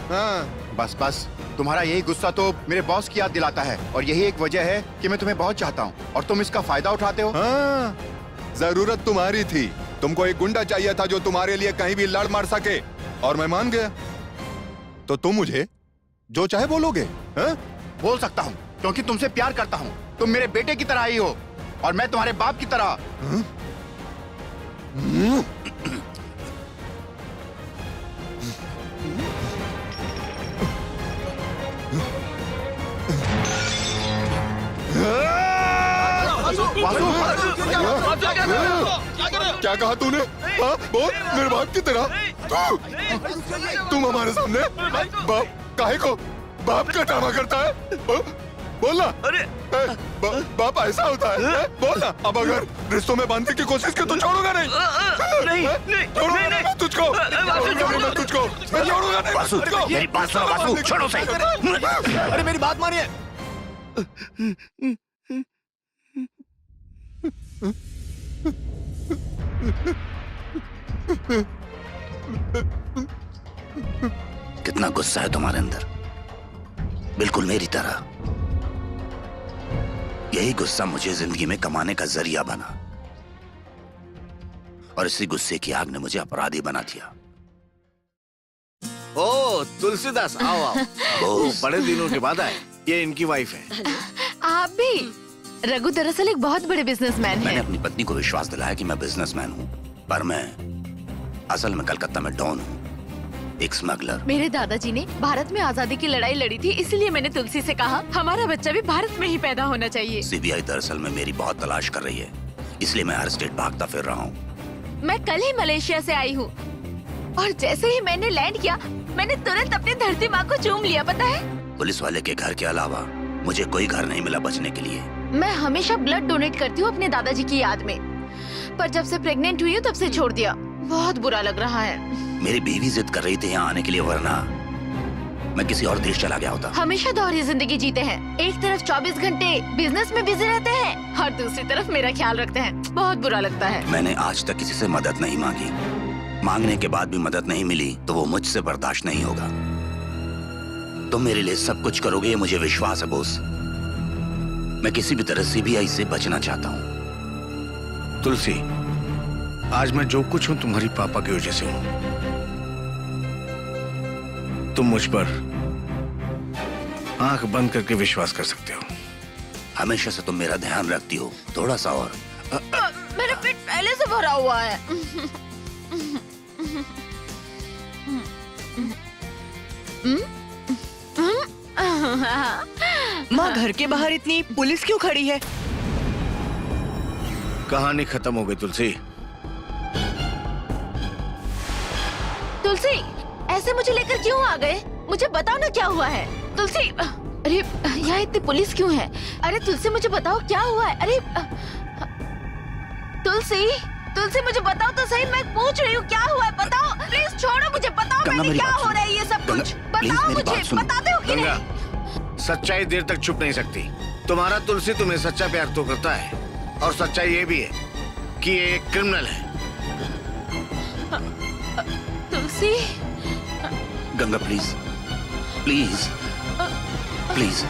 हाँ। बस बस, तुम्हारा यही गुस्सा तो मेरे बॉस की याद दिलाता है, और यही एक वजह है कि मैं तुम्हें बहुत चाहता हूँ और तुम इसका फायदा उठाते हो। हाँ, जरूरत तुम्हारी थी। तुमको एक गुंडा चाहिए था जो तुम्हारे लिए कहीं भी लड़ मार सके, और मैं मान गया। तो तुम मुझे जो चाहे बोलोगे? हाँ? बोल सकता हूँ, क्योंकि तुमसे प्यार करता हूँ। तुम मेरे बेटे की तरह ही हो और मैं तुम्हारे बाप की तरह। क्या कहा तूने? हाँ, बोल। मेरे बाप की तरह तुम हमारे सामने बाप काहे को बाप का ड्रामा करता है? बोलना। अरे बाप ऐसा होता है? बोलना। अब अगर रिश्तों में बांधने की कोशिश की तो छोड़ूंगा नहीं। छोड़ूंगा नहीं मैं तुझको। मैं तुझको छोड़ूंगा नहीं। वासु, मेरी बात सुनो वासु, छोड़ो सही। अरे मेरी बात मानिए। कितना गुस्सा है तुम्हारे अंदर, बिल्कुल मेरी तरह। यही गुस्सा मुझे जिंदगी में कमाने का जरिया बना, और इसी गुस्से की आग ने मुझे अपराधी बना दिया। ओ तुलसीदास, आओ आओ। बॉस, बड़े दिनों के बाद आए। ये इनकी वाइफ है। आप भी? रघु दरअसल एक बहुत बड़े बिजनेसमैन मैंने हैं। अपनी पत्नी को विश्वास दिलाया कि मैं बिजनेसमैन हूँ, पर मैं असल में कलकत्ता में डॉन हूँ, एक स्मगलर। मेरे दादाजी ने भारत में आजादी की लड़ाई लड़ी थी, इसलिए मैंने तुलसी से कहा हमारा बच्चा भी भारत में ही पैदा होना चाहिए। सीबीआई दरअसल में मेरी बहुत तलाश कर रही है, इसलिए मैं हर स्टेट भागता फिर रहा हूँ। मैं कल ही मलेशिया से आई हूँ, और जैसे ही मैंने लैंड किया, मैंने तुरंत अपनी धरती माँ को चूम लिया। पता है, पुलिस वाले के घर के अलावा मुझे कोई घर नहीं मिला बचने के लिए। मैं हमेशा ब्लड डोनेट करती हूँ अपने दादाजी की याद में, पर जब से प्रेग्नेंट हुई हूँ तब से छोड़ दिया। बहुत बुरा लग रहा है। मेरी बीवी जिद कर रही थी यहाँ आने के लिए, वरना मैं किसी और देश चला गया होता। हमेशा दोहरी जिंदगी जीते हैं, एक तरफ 24 घंटे बिजनेस में बिजी रहते हैं और दूसरी तरफ मेरा ख्याल रखते हैं। बहुत बुरा लगता है। मैंने आज तक किसी से मदद नहीं मांगी, मांगने के बाद भी मदद नहीं मिली तो वो मुझसे बर्दाश्त नहीं होगा। तुम मेरे लिए सब कुछ करोगे, ये मुझे विश्वास है बॉस। मैं किसी भी तरह सीबीआई से बचना चाहता हूँ। तुलसी, आज मैं जो कुछ हूँ तुम्हारी पापा की वजह से हूँ। तुम मुझ पर आंख बंद करके विश्वास कर सकते हो। हमेशा से तुम मेरा ध्यान रखती हो, थोड़ा सा और। मेरा पेट पहले से भरा हुआ है। माँ, घर के बाहर इतनी पुलिस क्यों खड़ी है? कहानी खत्म हो गई तुलसी। तुलसी, ऐसे मुझे लेकर क्यों आ गए? मुझे बताओ ना क्या हुआ है। तुलसी, अरे यहाँ इतनी पुलिस क्यों है? अरे तुलसी, मुझे बताओ क्या हुआ है? अरे तुलसी, तुलसी मुझे बताओ तो सही, मैं पूछ रही हूँ क्या हुआ है, बताओ प्लीज। छोड़ो मुझे, बताओ मैंने क्या हो रहा है ये सब कुछ, बताओ मुझे, बताते हो कि गंगा, नहीं? सच्चाई देर तक छुप नहीं सकती। तुम्हारा तुलसी तुम्हें सच्चा प्यार तो करता है, और सच्चाई ये भी है कि ये एक क्रिमिनल है। तुलसी, गंगा प्लीज, प्लीज, प्लीज।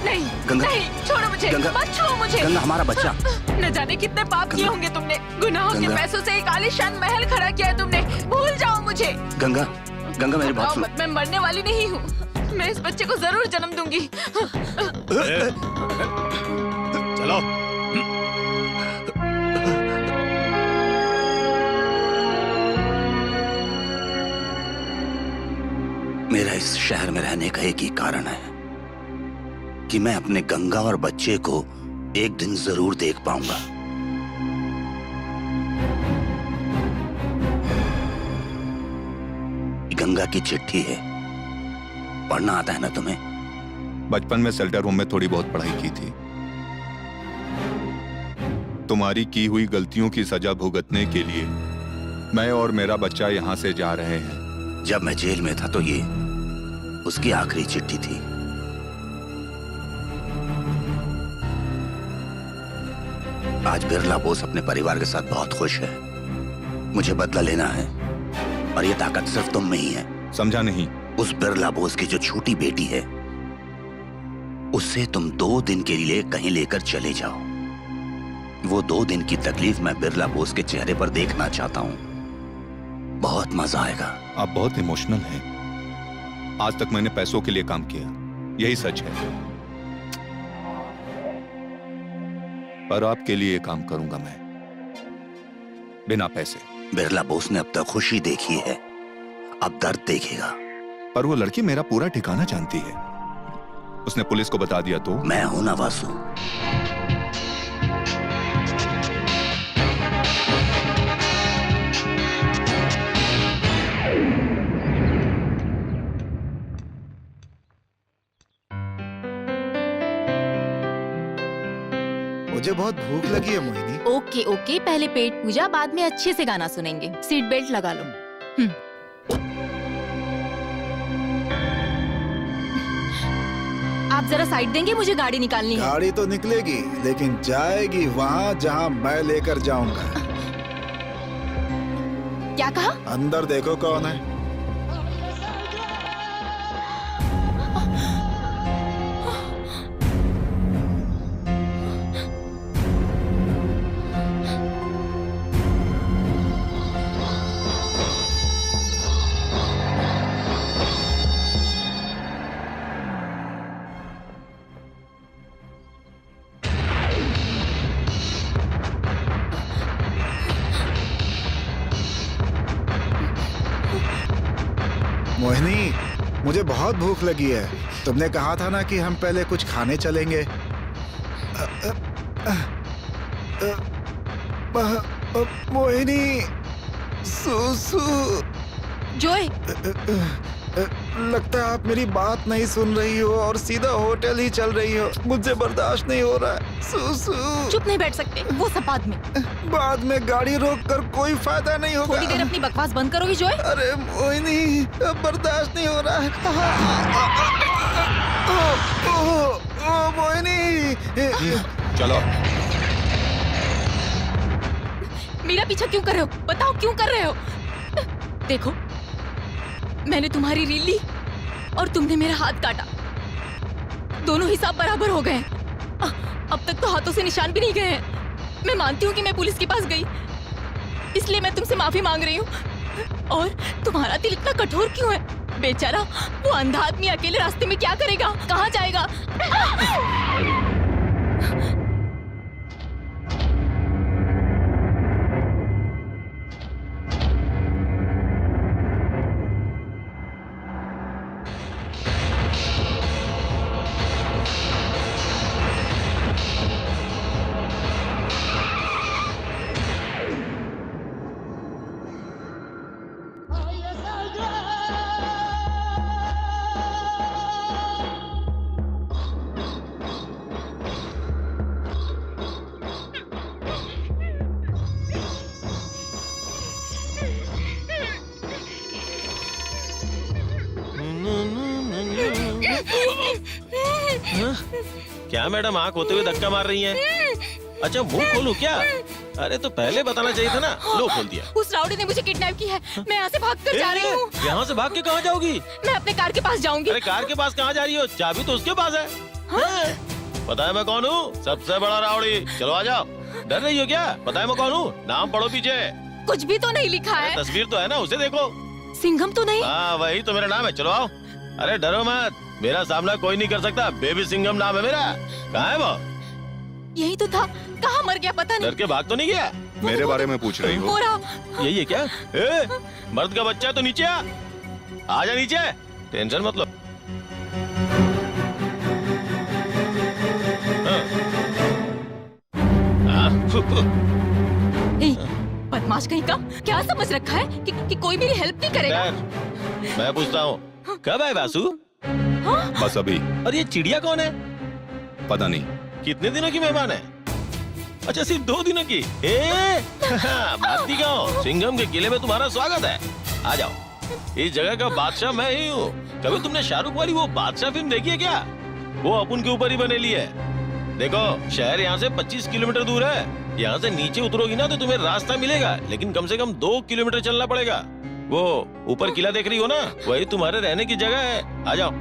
नहीं गंगा, नहीं, छोड़ो मुझे, गंगा, मत छुओ मुझे। गंगा, हमारा बच्चा। न जाने कितने पाप किए होंगे तुमने। गुनाहों के गंगा, पैसों से एक आलीशान महल खड़ा किया है तुमने। भूल जाओ मुझे। गंगा, गंगा मेरी बात बताओ सुन। मत, मैं मरने वाली नहीं हूँ। मैं इस बच्चे को जरूर जन्म दूंगी। चलो। मेरा इस शहर में रहने का एक ही कारण है कि मैं अपने गंगा और बच्चे को एक दिन जरूर देख पाऊंगा। गंगा की चिट्ठी है, पढ़ना आता है ना तुम्हें? बचपन में शेल्टर होम में थोड़ी बहुत पढ़ाई की थी। तुम्हारी की हुई गलतियों की सजा भुगतने के लिए मैं और मेरा बच्चा यहाँ से जा रहे हैं। जब मैं जेल में था तो ये उसकी आखिरी चिट्ठी थी। आज बिरला बोस अपने परिवार के साथ बहुत खुश है। मुझे बदला लेना है और ये ताकत सिर्फ तुम में ही है। समझा नहीं? उस बिरला बोस की जो छोटी बेटी है उससे तुम 2 दिन के लिए कहीं लेकर चले जाओ। वो 2 दिन की तकलीफ मैं बिरला बोस के चेहरे पर देखना चाहता हूं। बहुत मजा आएगा। आप बहुत इमोशनल हैं। आज तक मैंने पैसों के लिए काम किया, यही सच है, पर आपके लिए काम करूंगा मैं, बिना पैसे। बिरला बोस ने अब तक खुशी देखी है, अब दर्द देखेगा। पर वो लड़की मेरा पूरा ठिकाना जानती है। उसने पुलिस को बता दिया तो? मैं हूं ना वासु। मुझे बहुत भूख लगी है मोहिनी। ओके ओके, पहले पेट पूजा, बाद में अच्छे से गाना सुनेंगे। सीट बेल्ट लगा लो। आप जरा साइड देंगे, मुझे गाड़ी निकालनी है। गाड़ी तो निकलेगी लेकिन जाएगी वहाँ जहाँ मैं लेकर जाऊंगा। क्या कहा? अंदर देखो कौन है। मोहिनी, मुझे बहुत भूख लगी है। तुमने कहा था ना कि हम पहले कुछ खाने चलेंगे। मोहिनी, सुसु। जोए, लगता है आप मेरी बात नहीं सुन रही हो और सीधा होटल ही चल रही हो। मुझे बर्दाश्त नहीं हो रहा है। सुसु। चुप नहीं बैठ सकते, वो सब बाद में। बाद में गाड़ी रोक कर कोई फायदा नहीं होगा। थोड़ी देर अपनी बकवास बंद करोगी जोए? अरे मोहिनी, अब बर्दाश्त नहीं हो रहा है। मोहिनी, चलो। मेरा पीछा क्यों कर रहे हो? बताओ क्यों कर रहे हो? देखो, मैंने तुम्हारी रील ली और तुमने मेरा हाथ काटा। दोनों हिसाब बराबर हो गए। अब तक तो हाथों से निशान भी नहीं गए हैं। मैं मानती हूँ कि मैं पुलिस के पास गई, इसलिए मैं तुमसे माफी मांग रही हूँ। और तुम्हारा दिल इतना कठोर क्यों है? बेचारा वो अंधा आदमी अकेले रास्ते में क्या करेगा, कहाँ जाएगा? क्या मैडम आंख होते हुए धक्का मार रही हैं? अच्छा मुंह खोलूं क्या? अरे तो पहले बताना चाहिए था ना। लो खोल दिया। उस राउडी ने मुझे किडनैप किया है। मैं यहाँ से भाग कर जा रही हूँ। यहाँ से भाग के कहाँ जाओगी? मैं अपने कार के पास जाऊंगी। अरे कार के पास कहाँ जा रही हो? चाबी तो उसके पास है। हाँ? पता है मैं कौन हूँ? सबसे बड़ा राउडी। चलो आ जाओ। डर रही हो क्या? पता है मैं कौन हूँ? नाम पढ़ो पीछे। कुछ भी तो नहीं लिखा है। तस्वीर तो है ना, उसे देखो। सिंघम तो नहीं? हाँ वही तो मेरा नाम है। चलो आओ। अरे डरो मत, मेरा सामना कोई नहीं कर सकता। बेबी सिंघम नाम है मेरा। कहाँ है वो? यही तो था। कहाँ मर गया पता नहीं। डर के भाग तो नहीं गया? मेरे बारे में पूछ रही हो? हो रहा। यही है क्या? मर्द का बच्चा है तो नीचे आ जा नीचे। टेंशन मत लो। बदमाश कहीं का। क्या समझ रखा है कि कोई मेरी हेल्प नहीं करेगा? मैं पूछता हूँ कब आए वासु? बस अभी। और ये चिड़िया कौन है? पता नहीं। कितने दिनों की मेहमान है? अच्छा सिर्फ 2 दिनों की। बात नहीं कहो, सिंघम के किले में तुम्हारा स्वागत है। आ जाओ। इस जगह का बादशाह मैं ही हूँ। कभी तुमने शाहरुख वाली वो बादशाह फिल्म देखी है क्या? वो अपन के ऊपर ही बनेली है। देखो शहर यहाँ से 25 किलोमीटर दूर है। यहाँ से नीचे उतरोगी ना तो तुम्हें रास्ता मिलेगा, लेकिन कम से कम 2 किलोमीटर चलना पड़ेगा। वो ऊपर किला देख रही हो ना, वही तुम्हारे रहने की जगह है। आ जाओ।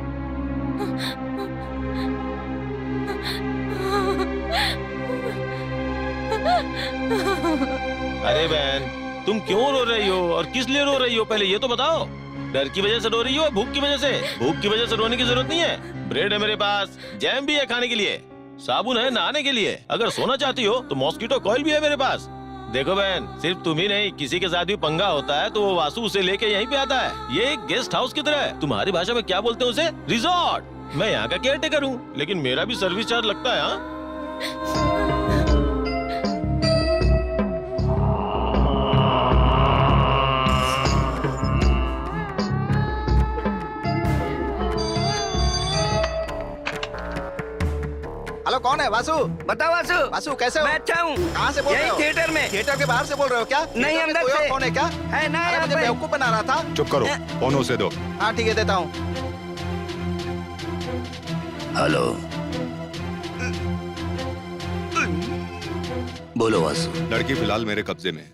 अरे बहन तुम क्यों रो रही हो और किस लिए रो रही हो? पहले ये तो बताओ। डर की वजह से रो रही हो, भूख की वजह से? भूख की वजह से रोने की जरूरत नहीं है। ब्रेड है मेरे पास, जैम भी है खाने के लिए, साबुन है नहाने के लिए। अगर सोना चाहती हो तो मॉस्किटो कॉइल भी है मेरे पास। देखो बहन, सिर्फ तुम ही नहीं, किसी के साथ भी पंगा होता है तो वो वासु उसे लेके यहीं पे आता है। ये एक गेस्ट हाउस की तरह है। तुम्हारी भाषा में क्या बोलते हैं उसे? रिजॉर्ट। मैं यहाँ का केयर टेकर हूँ, लेकिन मेरा भी सर्विस चार्ज लगता है। हाँ हेलो कौन है? वासु। बताओ वासु। वासु कैसे हो? मैं अच्छा हूँ। कहाँ से बोल रहे हो? थिएटर में। थिएटर के बाहर से बोल रहे हो क्या? नहीं, थिएटर में अंदर कोई और से। कौन है क्या? है ना अरे यहाँ मुझे पे। बेवकूफ बना रहा था। चुप करो, फोन उसे दो। हाँ ठीक है देता हूँ। हेलो, बोलो वासु। लड़की फिलहाल मेरे कब्जे में है।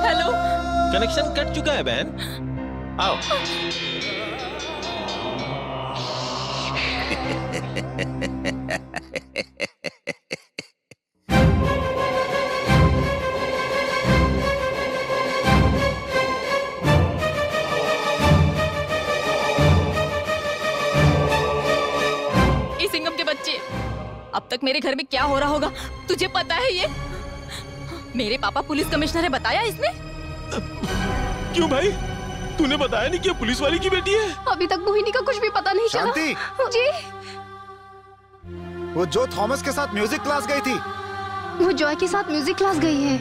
हेलो। कनेक्शन कट चुका है बहन। आओ। इस सिंघम के बच्चे, अब तक मेरे घर में क्या हो रहा होगा तुझे पता है? ये मेरे पापा पुलिस कमिश्नर है, बताया इसने? क्यों भाई, तूने बताया नहीं कि ये पुलिस वाली की बेटी है? अभी तक मोहिनी का कुछ भी पता नहीं चला। शांति। जी। वो जो थॉमस के साथ म्यूजिक क्लास गई थी। वो जॉय के साथ म्यूजिक क्लास गई है।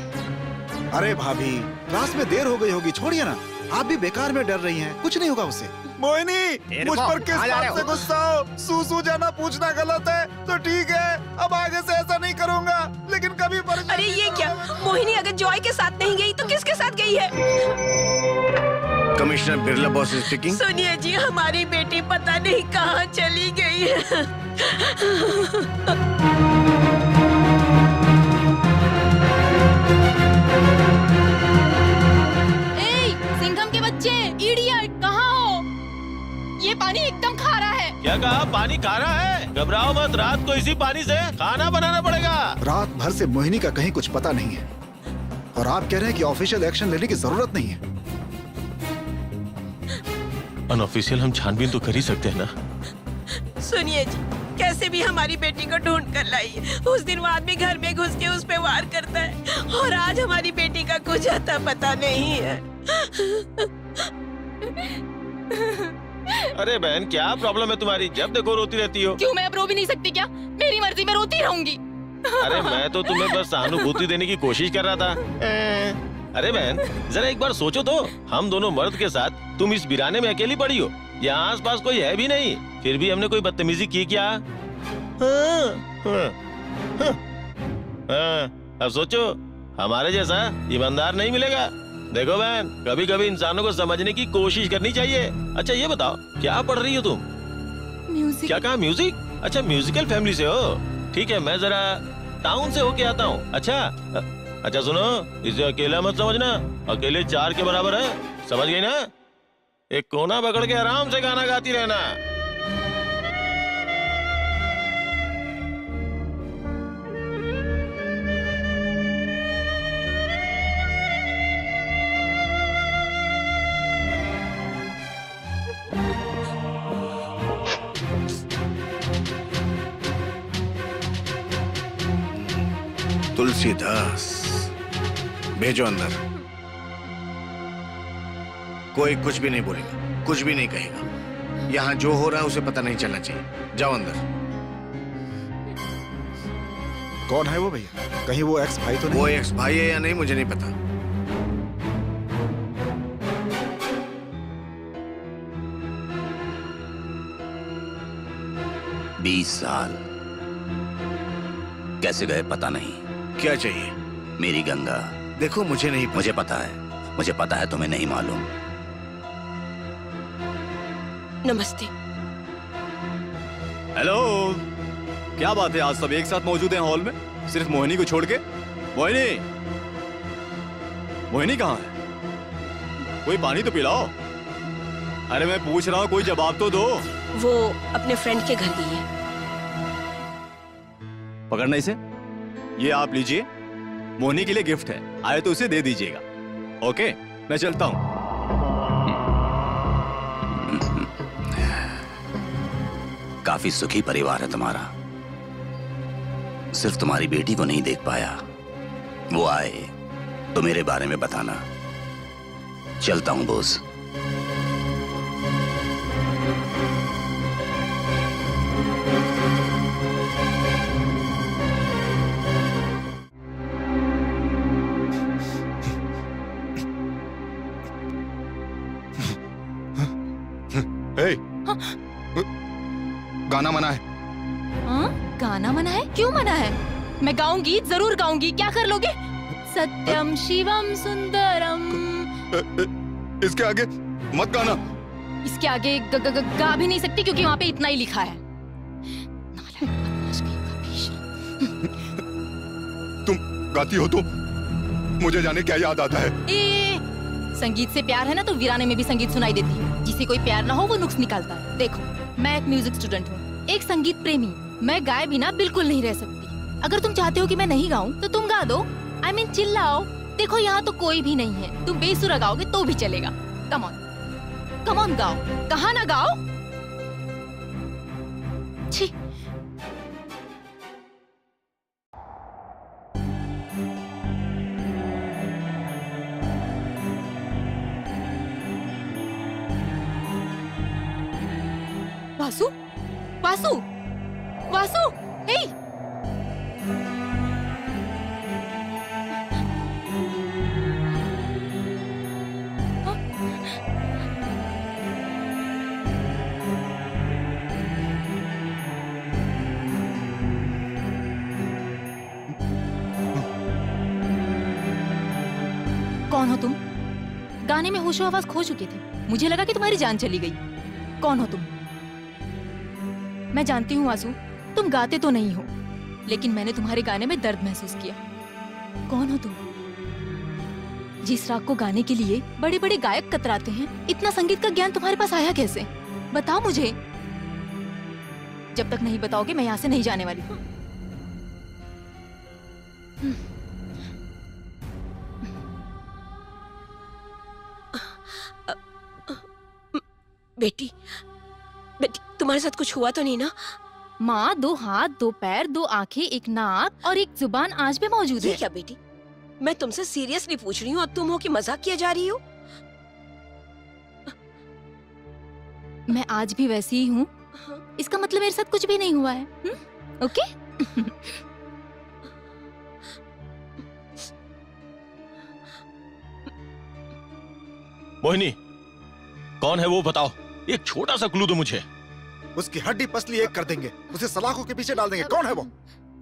अरे भाभी, क्लास में देर हो गई होगी, छोड़िए ना। आप भी बेकार में डर रही हैं, कुछ नहीं होगा उससे। मोहिनी, मुझ पर किस बात से गुस्सा हो? सूसू जाना पूछना गलत है तो ठीक है, अब आगे से ऐसा नहीं करूँगा, लेकिन कभी परेशानी। अरे ये क्या? मोहिनी अगर जॉय के साथ नहीं गई तो किसके साथ गई है? Commissioner Birla boss speaking. सुनिए जी, हमारी बेटी पता नहीं कहाँ चली गई है। सिंघम के बच्चे, इडियट, कहाँ हो? ये पानी एकदम खारा है। क्या कहा? पानी खारा है? घबराओ मत, रात को इसी पानी से खाना बनाना पड़ेगा। रात भर से मोहिनी का कहीं कुछ पता नहीं है, और आप कह रहे हैं कि ऑफिशियल एक्शन लेने की जरूरत नहीं है। अनऑफिशियल हम छानबीन तो कर ही सकते हैं ना। सुनिए जी, कैसे भी हमारी बेटी को ढूंढ कर लाइए। उस दिन वो आदमी घर में घुस के उस पे वार करता है, और आज हमारी बेटी का कुछ आता पता नहीं है। अरे बहन, क्या प्रॉब्लम है तुम्हारी? जब देखो रोती रहती हो। क्यों, मैं अब रो भी नहीं सकती क्या? मेरी मर्जी, मैं रोती रहूंगी। अरे मैं तो तुम्हें बस सहानुभूति देने की कोशिश कर रहा था। अरे बहन, जरा एक बार सोचो तो, हम दोनों मर्द के साथ तुम इस वीराने में अकेली पड़ी हो। यहाँ आस पास कोई है भी नहीं, फिर भी हमने कोई बदतमीजी की क्या? अब सोचो, हमारे जैसा ईमानदार नहीं मिलेगा। देखो बहन, कभी कभी इंसानों को समझने की कोशिश करनी चाहिए। अच्छा ये बताओ, क्या पढ़ रही हो तुम? म्यूजिक। क्या कहा, म्यूजिक? अच्छा, म्यूजिकल फैमिली से हो? ठीक है, मैं जरा टाउन से होके आता हूँ। अच्छा सुनो, इसे अकेला मत समझना, अकेले 4 के बराबर है, समझ गई ना? एक कोना पकड़ के आराम से गाना गाती रहना। तुलसीदास, भेजो अंदर। कोई कुछ भी नहीं बोलेगा, कुछ भी नहीं कहेगा। यहाँ जो हो रहा है उसे पता नहीं चलना चाहिए। जाओ अंदर। कौन है वो भैया? कहीं वो एक्स भाई तो नहीं? वो एक्स भाई है या नहीं मुझे नहीं पता। 20 साल कैसे गए पता नहीं। क्या चाहिए? मेरी गंगा। देखो मुझे नहीं पता। मुझे पता है तुम्हें नहीं मालूम। नमस्ते। हेलो, क्या बात है, आज सब एक साथ मौजूद हैं हॉल में, सिर्फ मोहिनी को छोड़ के? मोहिनी कहाँ है? कोई पानी तो पिलाओ। अरे मैं पूछ रहा हूँ, कोई जवाब तो दो। वो अपने फ्रेंड के घर गई है। पकड़ना इसे। ये आप लीजिए, मोहिनी के लिए गिफ्ट है, आए तो उसे दे दीजिएगा। ओके, मैं चलता हूँ। काफी सुखी परिवार है तुम्हारा। सिर्फ तुम्हारी बेटी को नहीं देख पाया। वो आए तो मेरे बारे में बताना। चलता हूं बॉस। गाना मना है। हाँ? गाना मना है? क्यों मना है? मैं गाऊंगी, जरूर गाऊंगी। क्या कर लोगे? सत्यम शिवम सुंदरम। इसके आगे मत गाना। इसके आगे गा भी नहीं सकती क्योंकि वहाँ पे इतना ही लिखा है। नालायक बदमाश कहीं का बेशरम। तुम गाती हो तो मुझे जाने क्या याद आता है? संगीत से प्यार है ना तो वीराने में भी संगीत सुनाई देती है। जिसे कोई प्यार ना हो वो नुक्स निकालता है। देखो, मैं एक म्यूजिक स्टूडेंट हूँ, एक संगीत प्रेमी। मैं गाए बिना बिल्कुल नहीं रह सकती। अगर तुम चाहते हो कि मैं नहीं गाऊं तो तुम गा दो। I mean, चिल्लाओ। देखो यहाँ तो कोई भी नहीं है, तुम बेसुरा गाओगे तो भी चलेगा। कम ऑन गाओ। कहा ना गाओ। छी। वासु, वासु, वासु, हे! कौन हो तुम? गाने में होशो आवाज खो चुके थे। मुझे लगा कि तुम्हारी जान चली गई। कौन हो तुम? मैं जानती हूँ वासु, तुम गाते तो नहीं हो, लेकिन मैंने तुम्हारे गाने में दर्द महसूस किया। कौन हो तुम? जिस राग को गाने के लिए बड़े बड़े गायक कतराते हैं, इतना संगीत का ज्ञान तुम्हारे पास आया कैसे? बताओ मुझे। जब तक नहीं बताओगे मैं यहाँ से नहीं जाने वाली। बेटी, तुम्हारे साथ कुछ हुआ तो नहीं ना? माँ, 2 हाथ, 2 पैर, 2 आंखें, 1 नाक और 1 जुबान आज भी मौजूद है। क्या बेटी, मैं तुमसे सीरियसली पूछ रही हूँ और तुम हो कि मजाक किया जा रही हो? मैं आज भी वैसी ही हूँ। इसका मतलब मेरे साथ कुछ भी नहीं हुआ है। ओके? मोहिनी, कौन है वो बताओ। एक छोटा सा क्लू दो मुझे। उसकी हड्डी पसली एक कर देंगे, उसे सलाखों के पीछे डाल देंगे। कौन है वो?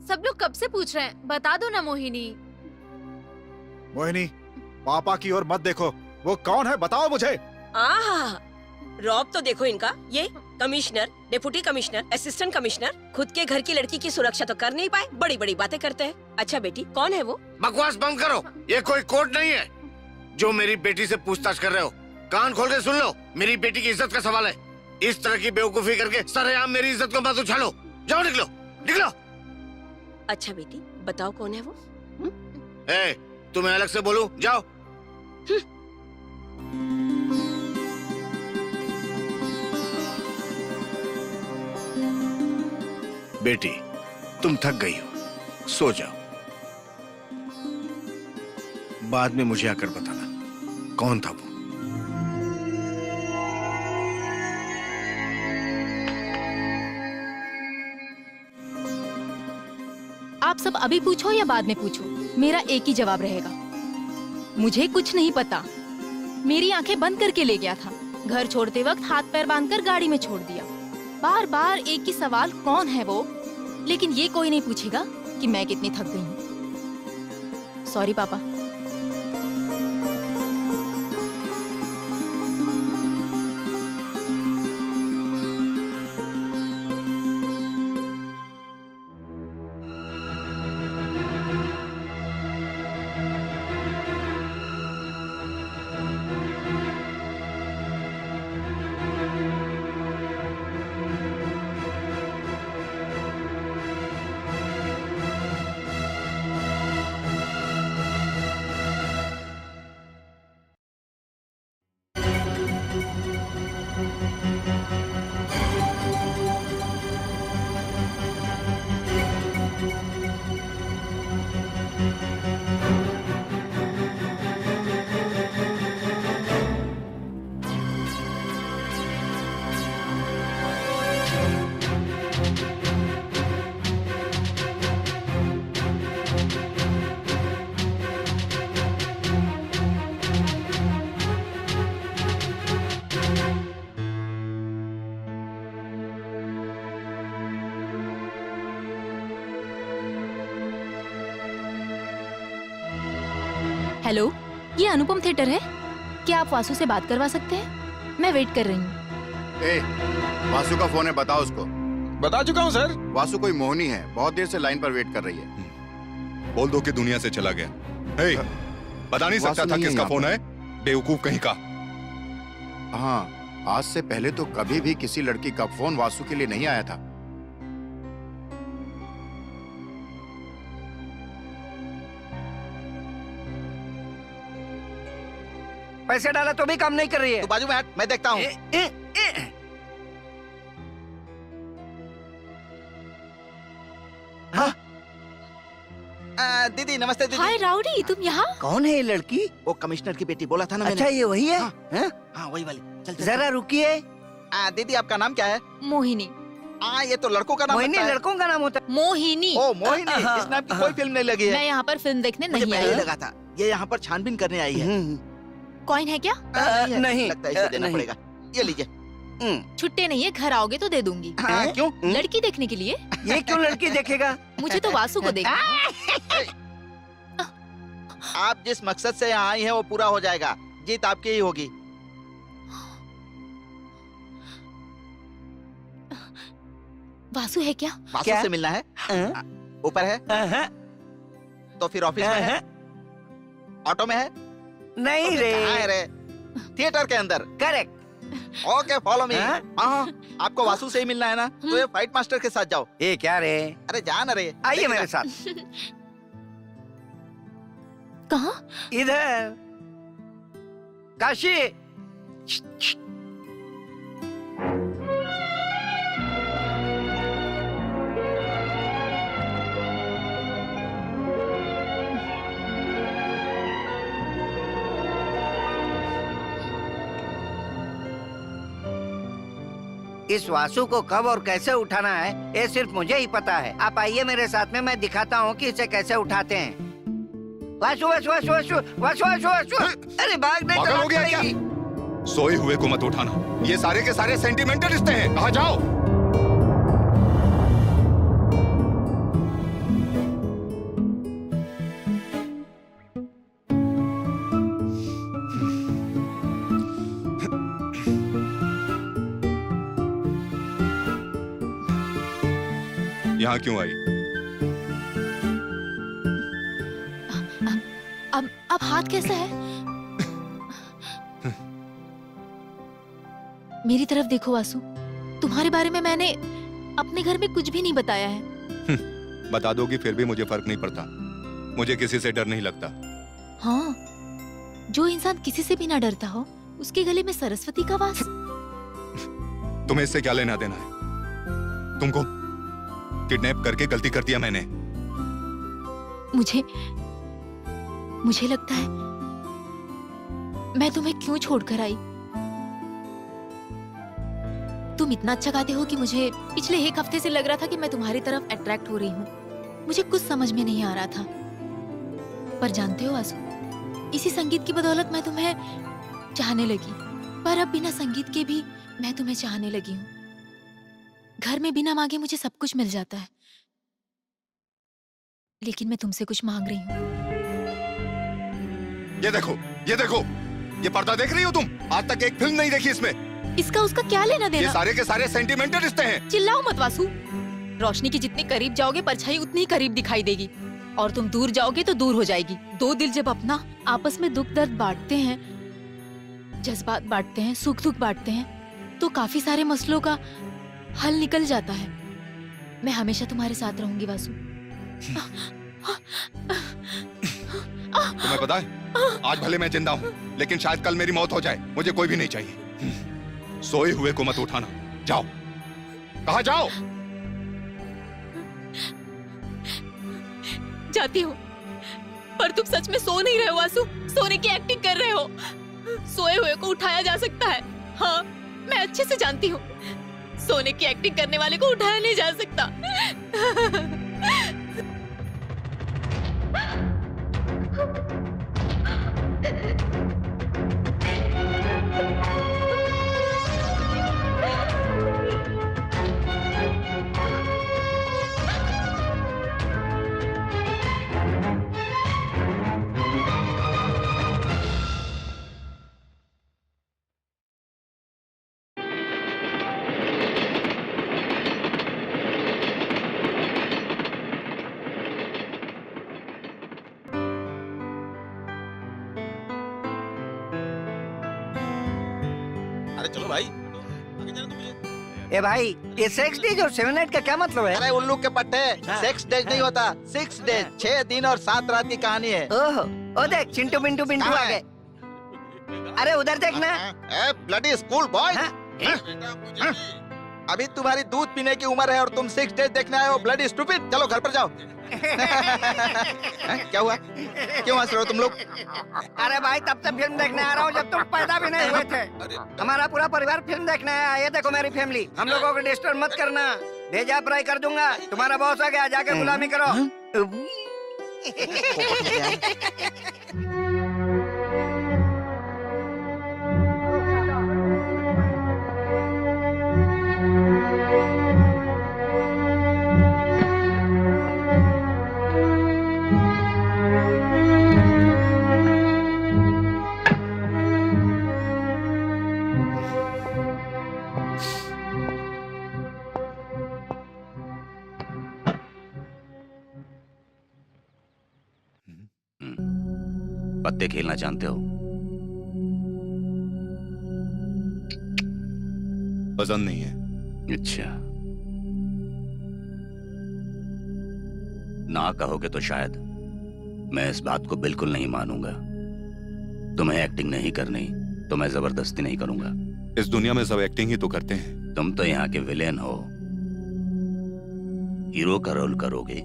सब लोग कब से पूछ रहे हैं, बता दो ना मोहिनी। मोहिनी, पापा की ओर मत देखो। वो कौन है बताओ मुझे। आहा, रॉब तो देखो इनका। ये commissioner, deputy commissioner, assistant commissioner, खुद के घर की लड़की की सुरक्षा तो कर नहीं पाए, बड़ी बड़ी बातें करते हैं। अच्छा बेटी, कौन है वो? बकवास बंद करो, ये कोई कोर्ट नहीं है जो मेरी बेटी से पूछताछ कर रहे हो। कान खोल के सुन लो, मेरी बेटी की इज्जत का सवाल है। इस तरह की बेवकूफी करके सरेआम मेरी इज्जत को मत उछालो। जाओ, निकलो निकलो। अच्छा बेटी, बताओ कौन है वो? ए, तुम्हें अलग से बोलूं? जाओ। बेटी, तुम थक गई हो, सो जाओ। बाद में मुझे आकर बताना कौन था वो। आप सब अभी पूछो या बाद में पूछो, मेरा एक ही जवाब रहेगा, मुझे कुछ नहीं पता। मेरी आंखें बंद करके ले गया था, घर छोड़ते वक्त हाथ पैर बांधकर गाड़ी में छोड़ दिया। बार बार एक ही सवाल, कौन है वो? लेकिन ये कोई नहीं पूछेगा कि मैं कितनी थक गई हूँ। सॉरी पापा। हेलो, ये अनुपम थिएटर है? क्या आप वासु से बात करवा सकते हैं? मैं वेट कर रही हूँ। ए, वासु का फोन है, बताओ उसको। बता चुका हूँ सर। वासु कोई मोहनी है, बहुत देर से लाइन पर वेट कर रही है। बोल दो कि दुनिया से चला गया। हे, बता नहीं सकता था किसका फोन है? बेवकूफ कहीं का। हाँ, आज से पहले तो कभी भी किसी लड़की का फोन वासु के लिए नहीं आया था। पैसे डाला तो भी काम नहीं कर रही है। तू बाजू में हट, मैं देखता हूँ। दीदी नमस्ते दीदी। हाय राउडी, तुम यहाँ? कौन है ये लड़की? वो कमिश्नर की बेटी, बोला था ना अच्छा मैंने। ये वही है? हाँ वही वाली। चल, चल, जरा चल। रुकिए। दीदी आपका नाम क्या है? मोहिनी। ये तो लड़कों का नाम मोहिनी लगता है। लड़कों का नाम होता है। मोहिनी। ओ मोहिनी, इस नाम की कोई फिल्म नहीं लगी है। मैं यहाँ पर फिल्म देखने मुझे नहीं पहले ही आई। लगा था ये यहाँ पर छानबीन करने आई है। कॉइन है क्या? नहीं लगता है, इसे देना नहीं। पड़ेगा। ये लीजिए। छुट्टे नहीं है, घर आओगे तो दे दूंगी। क्यों? लड़की देखने के लिए। ये क्यों लड़की देखेगा? मुझे तो वासु को देखना। आप जिस मकसद से यहाँ आई हैं वो पूरा हो जाएगा, जीत आपकी ही होगी। वासु है क्या? वासु क्या? से मिलना है? ऊपर है? तो फिर ऑफिस में है? ऑटो में है? नहीं तो फिर रे। कहाँ है रे? थिएटर के अंदर। करेक्ट। Okay follow me. हाँ, आपको वासु से ही मिलना है ना? तो ये फाइट मास्टर के साथ जाओ। ये क्या रे? अरे जा ना रे। आइए देखना। मेरे साथ। कहाँ? इधर। काशी। इस वासु को कब और कैसे उठाना है ये सिर्फ मुझे ही पता है। आप आइए मेरे साथ में, मैं दिखाता हूँ कि इसे कैसे उठाते हैं। वासु वासु वासु वासु वासु वासु वासु। अरे भाग नहीं पागल हो गया क्या? सोए हुए को मत उठाना, ये सारे के सारे सेंटिमेंटल रिश्ते हैं। कहाँ जाओ? यहाँ क्यों आई? अब हाथ कैसा है? मेरी तरफ देखो वासु, तुम्हारे बारे में मैंने अपने घर में कुछ भी नहीं बताया है। बता दोगी फिर भी मुझे फर्क नहीं पड़ता। मुझे किसी से डर नहीं लगता। हाँ, जो इंसान किसी से भी ना डरता हो, उसके गले में सरस्वती का वास। तुम्हें इससे क्या लेना देना है? तुमको किडनैप करके गलती कर दिया मैंने। मुझे लगता है मैं तुम्हें क्यों छोड़कर आई। तुम इतना अच्छा गाते हो कि मुझे पिछले एक हफ्ते से लग रहा था कि मैं तुम्हारी तरफ अट्रैक्ट हो रही हूँ। मुझे कुछ समझ में नहीं आ रहा था, पर जानते हो आसू, इसी संगीत की बदौलत मैं तुम्हें चाहने लगी। पर अब बिना संगीत के भी मैं तुम्हें चाहने लगी हूँ। घर में बिना मांगे मुझे सब कुछ मिल जाता है, लेकिन मैं तुमसे कुछ मांग रही हूँ। ये देखो, ये देखो, ये पर्दा देख रही हो तुम? आज तक एक फिल्म नहीं देखी इसमें। इसका उसका क्या लेना देना? ये सारे के सारे सेंटिमेंटल रिश्ते हैं। चिल्लाओ मत वासु। रोशनी के जितने करीब जाओगे परछाई उतनी ही करीब दिखाई देगी, और तुम दूर जाओगे तो दूर हो जाएगी। दो दिल जब अपना आपस में दुख दर्द बांटते हैं, जज्बात बांटते हैं, सुख दुख बांटते हैं, तो काफी सारे मसलों का हल निकल जाता है। मैं हमेशा तुम्हारे साथ रहूंगी वासु। तुम्हें पता है, आज भले मैं जिंदा हूँ, लेकिन शायद कल मेरी मौत हो जाए। मुझे कोई भी नहीं चाहिए। सोए हुए को मत उठाना। जाओ, कहाँ जाओ? जाती हूँ, पर तुम सच में सो नहीं रहे हो वासु। सोने की एक्टिंग कर रहे हो। सोए हुए को उठाया जा सकता है। हाँ, मैं अच्छे से जानती हूँ, सोने की एक्टिंग करने वाले को उठाया नहीं जा सकता। चलो भाई, आगे जाना तुम। ए भाई, ये 6 डेज और 7 नाइट का क्या मतलब है? अरे उल्लू के पट्टे, 6 डेज नहीं होता, 6 डेज, 6 दिन और 7 रात की कहानी है। ओहो, ओ देख, चिंटू बिंटू बिंटू आ गए। अरे उधर देखना। ब्लडी स्कूल बॉय, अभी तुम्हारी दूध पीने की उम्र है और तुम 6 डेज देखने आए हो। ब्लडी स्टूपिड, चलो घर पर जाओ। क्या हुआ? क्यों हंस रहे हो तुम लोग? अरे भाई, तब से फिल्म देखने आ रहा हूँ जब तुम पैदा भी नहीं हुए थे। हमारा पूरा परिवार फिल्म देखने आया। ये देखो मेरी फैमिली। हम लोगों को डिस्टर्ब मत करना, भेजा फ्राई कर दूंगा। तुम्हारा बॉस आ गया, जाके गुलामी करो। पत्ते खेलना जानते हो? पसंद नहीं है। अच्छा, ना कहोगे तो शायद मैं इस बात को बिल्कुल नहीं मानूंगा। तुम्हें एक्टिंग नहीं करनी तो मैं जबरदस्ती नहीं करूंगा। इस दुनिया में सब एक्टिंग ही तो करते हैं। तुम तो यहाँ के विलेन हो, हीरो का रोल करोगे।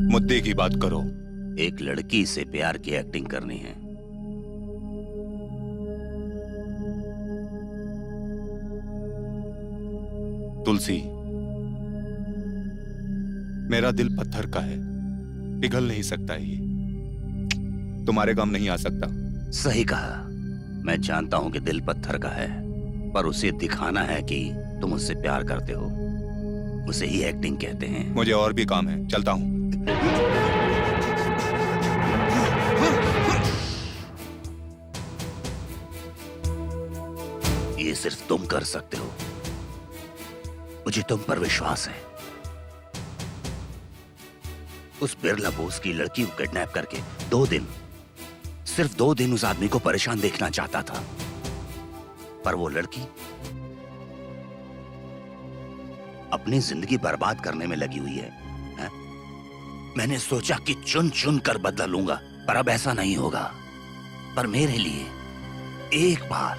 मुद्दे की बात करो। एक लड़की से प्यार की एक्टिंग करनी है। तुलसी, मेरा दिल पत्थर का है, पिघल नहीं सकता। ये तुम्हारे काम नहीं आ सकता। सही कहा। मैं जानता हूं कि दिल पत्थर का है, पर उसे दिखाना है कि तुम उससे प्यार करते हो। उसे ही एक्टिंग कहते हैं। मुझे और भी काम है, चलता हूं। सिर्फ तुम कर सकते हो। मुझे तुम पर विश्वास है। उस बिरला बोस की लड़की को किडनैप करके 2 दिन, सिर्फ 2 दिन उस आदमी को परेशान देखना चाहता था, पर वो लड़की अपनी जिंदगी बर्बाद करने में लगी हुई है। मैंने सोचा कि चुन चुन कर बदला लूंगा, पर अब ऐसा नहीं होगा। पर मेरे लिए एक बार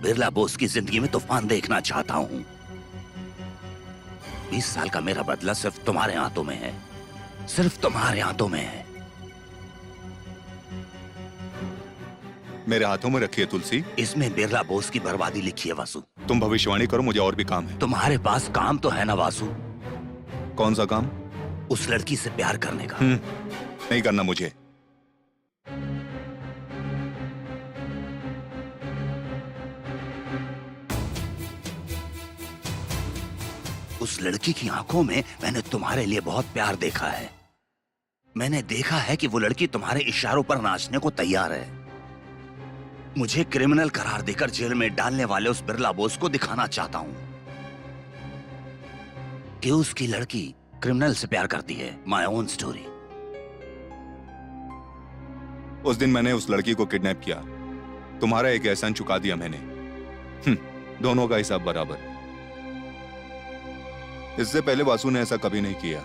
बिरला बोस की जिंदगी में तूफान देखना चाहता हूं। 20 साल का मेरा बदला सिर्फ तुम्हारे हाथों में है, सिर्फ तुम्हारे हाथों में है। मेरे हाथों में रखी है तुलसी। इसमें बिरला बोस की बर्बादी लिखी है वासु। तुम भविष्यवाणी करो, मुझे और भी काम है। तुम्हारे पास काम तो है ना वासु? कौन सा काम? उस लड़की से प्यार करने का। नहीं करना मुझे। उस लड़की की आंखों में मैंने तुम्हारे लिए बहुत प्यार देखा है। मैंने देखा है कि वो लड़की तुम्हारे इशारों पर नाचने को तैयार है। मुझे क्रिमिनल करार देकर जेल में डालने वाले उस बिरला बोस को दिखाना चाहता हूं कि उसकी लड़की क्रिमिनल से प्यार करती है। My own story. उस दिन मैंने उस लड़की को किडनैप किया, तुम्हारा एक एहसान चुका दिया मैंने। दोनों का हिसाब बराबर। इससे पहले वासु ने ऐसा कभी नहीं किया,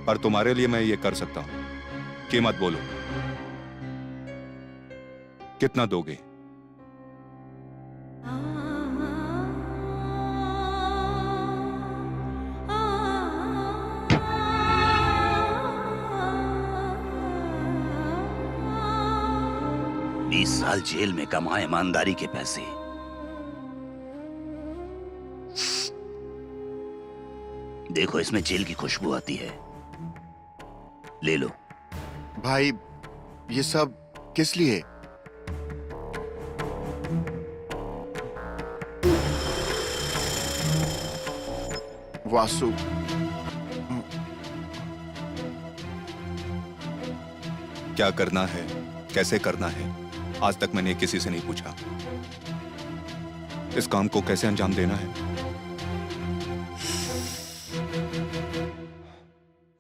पर तुम्हारे लिए मैं ये कर सकता हूं। कीमत बोलो, कितना दोगे? बीस साल जेल में कमाए ईमानदारी के पैसे, देखो इसमें जेल की खुशबू आती है, ले लो। भाई ये सब किस लिए? वासु, क्या करना है, कैसे करना है, आज तक मैंने किसी से नहीं पूछा। इस काम को कैसे अंजाम देना है,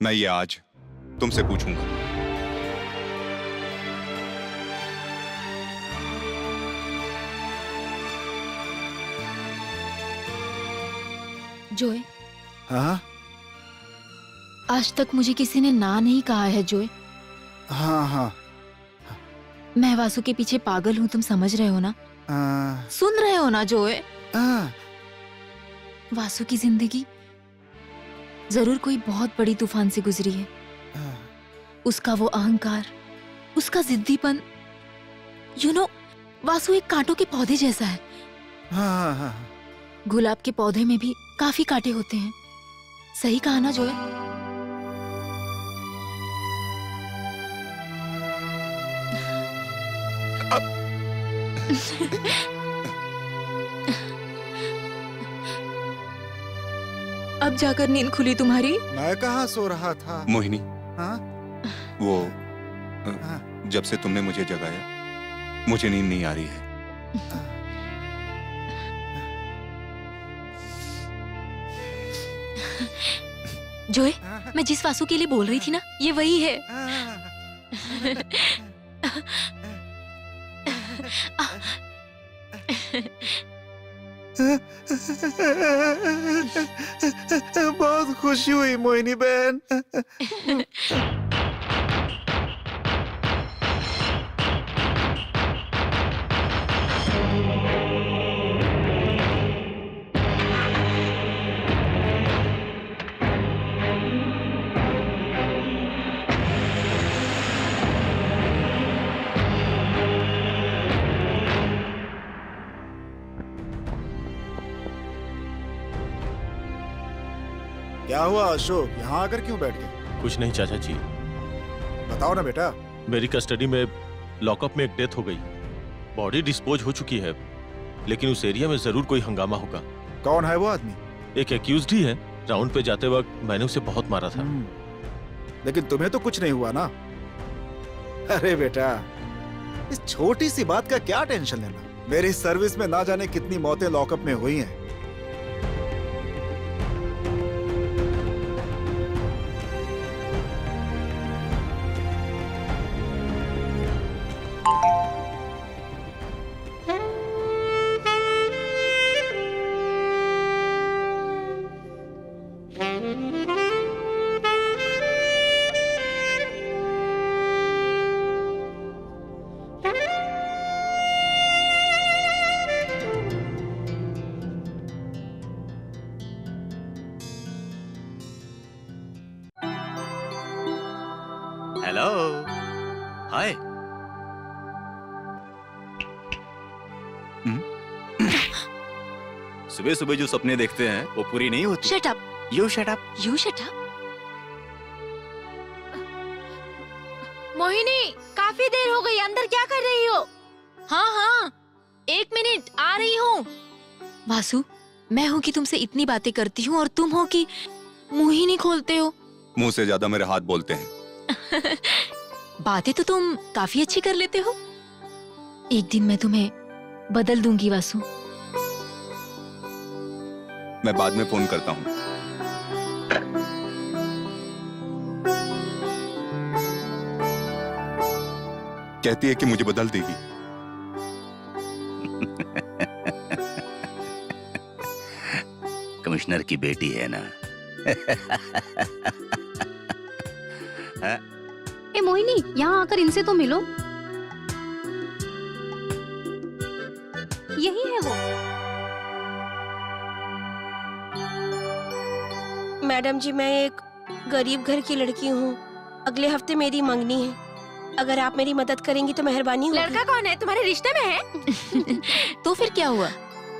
मैं ये आज तुमसे पूछूंगा। जोए, हाँ आज तक मुझे किसी ने ना नहीं कहा है जोए। हाँ हाँ मैं वासु के पीछे पागल हूँ, तुम समझ रहे हो ना? सुन रहे हो ना जोए? वासु की जिंदगी जरूर कोई बहुत बड़ी तूफान से गुजरी है। उसका वो अहंकार, उसका जिद्दीपन, वासु एक कांटों के पौधे जैसा है। हाँ। गुलाब के पौधे में भी काफी कांटे होते हैं, सही कहा ना जोए? अब जाकर नींद खुली तुम्हारी? मैं कहाँ सो रहा था। मोहिनी, हाँ? वो जब से तुमने मुझे जगाया मुझे नींद नहीं आ रही है। जोए, मैं जिस वासु के लिए बोल रही थी ना, ये वही है। बहुत खुशी हुई मोहिनी बहन। क्या हुआ अशोक, यहाँ आकर क्यों बैठ गए? कुछ नहीं चाचा जी। बताओ ना बेटा। मेरी कस्टडी में लॉकअप में एक डेथ हो गई, बॉडी डिस्पोज हो चुकी है, लेकिन उस एरिया में जरूर कोई हंगामा होगा। कौन है वो आदमी? एक एक्यूज्ड ही है। राउंड पे जाते वक्त मैंने उसे बहुत मारा था। लेकिन तुम्हें तो कुछ नहीं हुआ ना? अरे बेटा, इस छोटी सी बात का क्या टेंशन लेना, मेरी सर्विस में ना जाने कितनी मौतें लॉकअप में हुई हैं। हेलो, हाय। सुबह सुबह जो सपने देखते हैं वो पूरी नहीं होती। Shut up. You shut up. You shut up. Mohini, काफी देर हो गई, अंदर क्या कर रही हो? हाँ हाँ, 1 मिनट, आ रही हूँ। वासु, मैं हूँ कि तुमसे इतनी बातें करती हूँ और तुम हो कि मुंह ही नहीं खोलते हो। मुंह से ज्यादा मेरे हाथ बोलते हैं। बातें तो तुम काफी अच्छी कर लेते हो। एक दिन मैं तुम्हें बदल दूंगी वासु। मैं बाद में फोन करता हूँ। कहती है कि मुझे बदल देगी। कमिश्नर की बेटी है ना। ए मोहिनी, यहाँ आकर इनसे तो मिलो। यही है वो। मैडम जी, मैं एक गरीब घर की लड़की हूँ। अगले हफ्ते मेरी मंगनी है। अगर आप मेरी मदद करेंगी तो मेहरबानी होगी। लड़का कौन है? तुम्हारे रिश्ते में है? तो फिर क्या हुआ?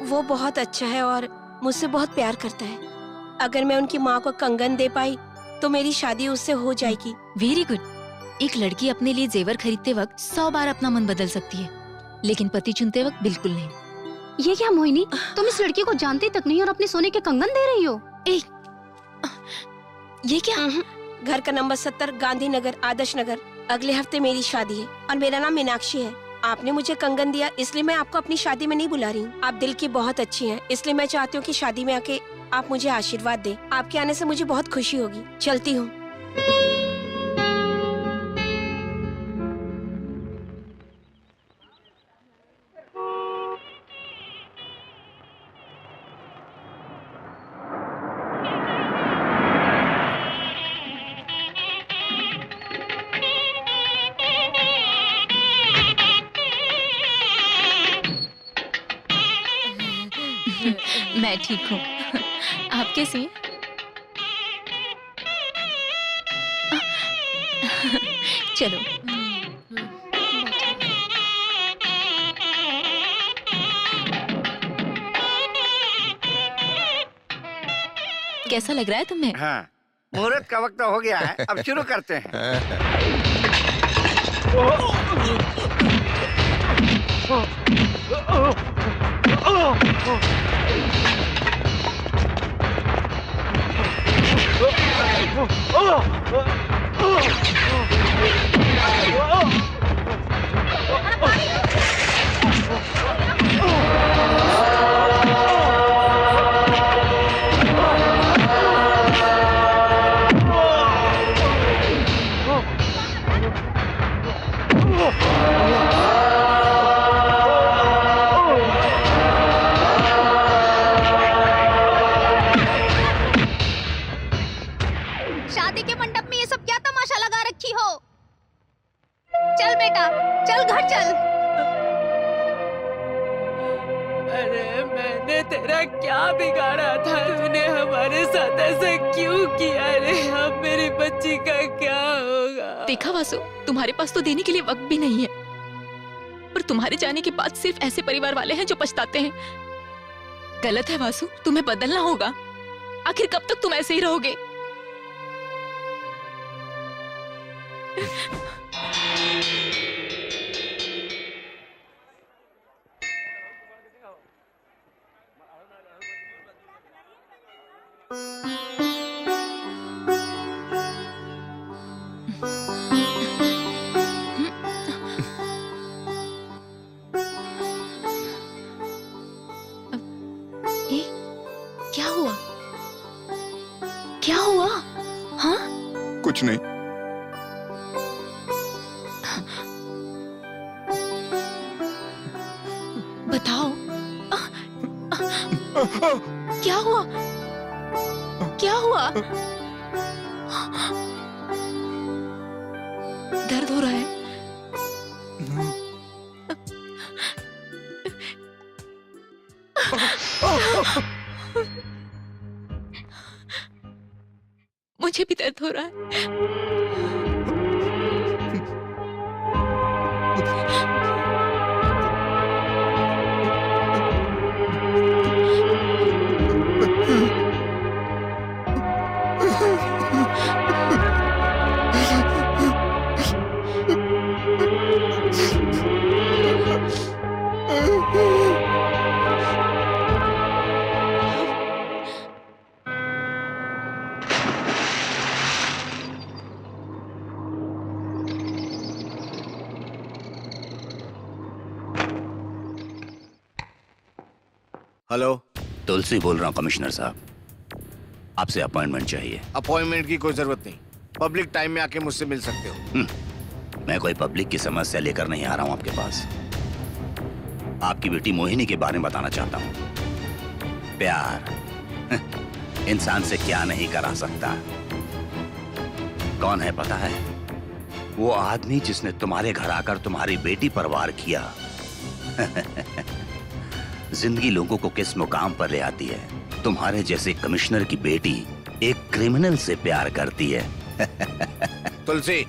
वो बहुत अच्छा है और मुझसे बहुत प्यार करता है। अगर मैं उनकी माँ को कंगन दे पाई तो मेरी शादी उससे हो जाएगी। Very good. एक लड़की अपने लिए जेवर खरीदते वक्त 100 बार अपना मन बदल सकती है, लेकिन पति चुनते वक्त बिल्कुल नहीं। ये क्या मोहिनी, तुम इस लड़की को जानती तक नहीं और अपने सोने के कंगन दे रही हो? ये क्या? घर का नंबर 70, गांधीनगर, आदर्श नगर। अगले हफ्ते मेरी शादी है और मेरा नाम मीनाक्षी है। आपने मुझे कंगन दिया, इसलिए मैं आपको अपनी शादी में नहीं बुला रही हूँ। आप दिल की बहुत अच्छी हैं, इसलिए मैं चाहती हूँ कि शादी में आके आप मुझे आशीर्वाद दें। आपके आने से मुझे बहुत खुशी होगी। चलती हूँ। मैं ठीक हूँ। आप कैसी हैं? चलो। कैसा लग रहा है तुम्हें? हाँ, मुहूर्त का वक्त हो गया है, अब शुरू करते हैं। शादी के मंडप में ये सब क्या तमाशा लगा रखी हो? चल बेटा, चल घर चल। अरे मैंने तेरा क्या बिगाड़ा था? तूने हमारे साथ ऐसा क्यों किया? अरे अब मेरी बच्ची का क्या होगा? देखा वासु, तुम्हारे पास तो देने के लिए वक्त भी नहीं है, पर तुम्हारे जाने के बाद सिर्फ ऐसे परिवार वाले हैं जो पछताते हैं। गलत है वासु, तुम्हें बदलना होगा। आखिर कब तक तुम ऐसे ही रहोगे? कुछ नहीं। बताओ क्या हुआ? क्या हुआ? दर्द हो रहा है? मुझे भी दर्द हो रहा है। हेलो, तुलसी बोल रहा हूँ कमिश्नर साहब, आपसे अपॉइंटमेंट चाहिए। अपॉइंटमेंट की कोई जरूरत नहीं, पब्लिक टाइम में आके मुझसे मिल सकते हो। मैं कोई पब्लिक की समस्या लेकर नहीं आ रहा हूँ आपके पास। आपकी बेटी मोहिनी के बारे में बताना चाहता हूँ। प्यार इंसान से क्या नहीं करा सकता। कौन है पता है? वो आदमी जिसने तुम्हारे घर आकर तुम्हारी बेटी पर वार किया। जिंदगी लोगों को किस मुकाम पर ले आती है। तुम्हारे जैसे कमिश्नर की बेटी एक क्रिमिनल से प्यार करती है। तुलसी,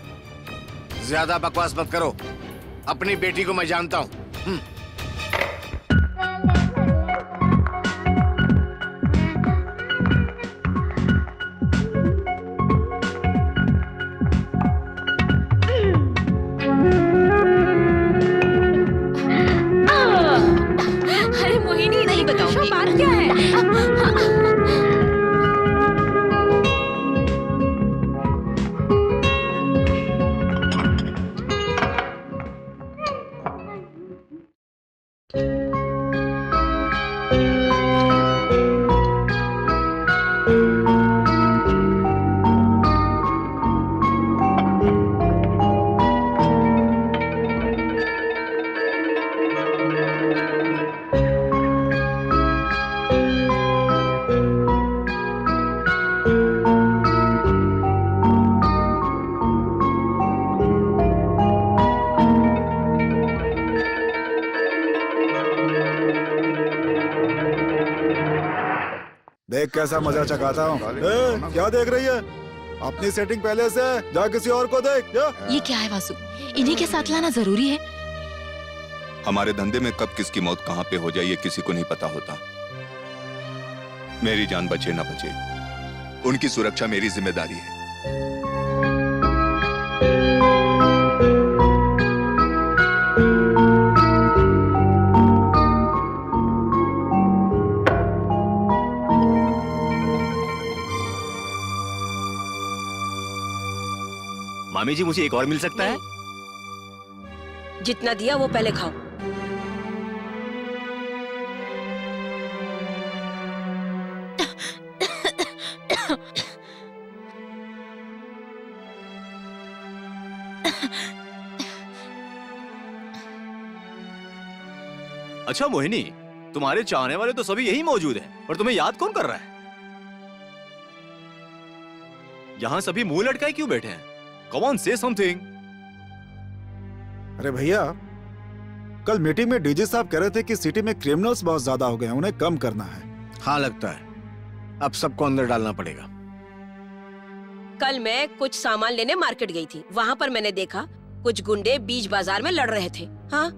ज्यादा बकवास मत करो, अपनी बेटी को मैं जानता हूँ। अरे मोहिनी, नहीं बताऊंगी। बात क्या है? देख कैसा मजा चकाता हूँ। क्या देख रही है? अपनी सेटिंग पहले से है, जा किसी और को देख। जा। ये क्या है वासु? इन्हीं के साथ लाना जरूरी है? हमारे धंधे में कब किसकी मौत कहाँ पे हो जाए ये किसी को नहीं पता होता। मेरी जान बचे ना बचे, उनकी सुरक्षा मेरी जिम्मेदारी है। मामी जी, मुझे एक और मिल सकता है? जितना दिया वो पहले खाओ। अच्छा मोहिनी, तुम्हारे चाहने वाले तो सभी यही मौजूद हैं, पर तुम्हें याद कौन कर रहा है? यहाँ सभी मुंह लटकाए क्यों बैठे हैं? Come on, say something. अरे भैया, कल मीटिंग में डीजी साहब कह रहे थे कि सिटी में क्रिमिनल्स बहुत ज्यादा हो गए हैं, उन्हें कम करना है। हाँ, लगता है अब सबको अंदर डालना पड़ेगा। कल मैं कुछ सामान लेने मार्केट गई थी, वहाँ पर मैंने देखा कुछ गुंडे बीच बाजार में लड़ रहे थे। हाँ,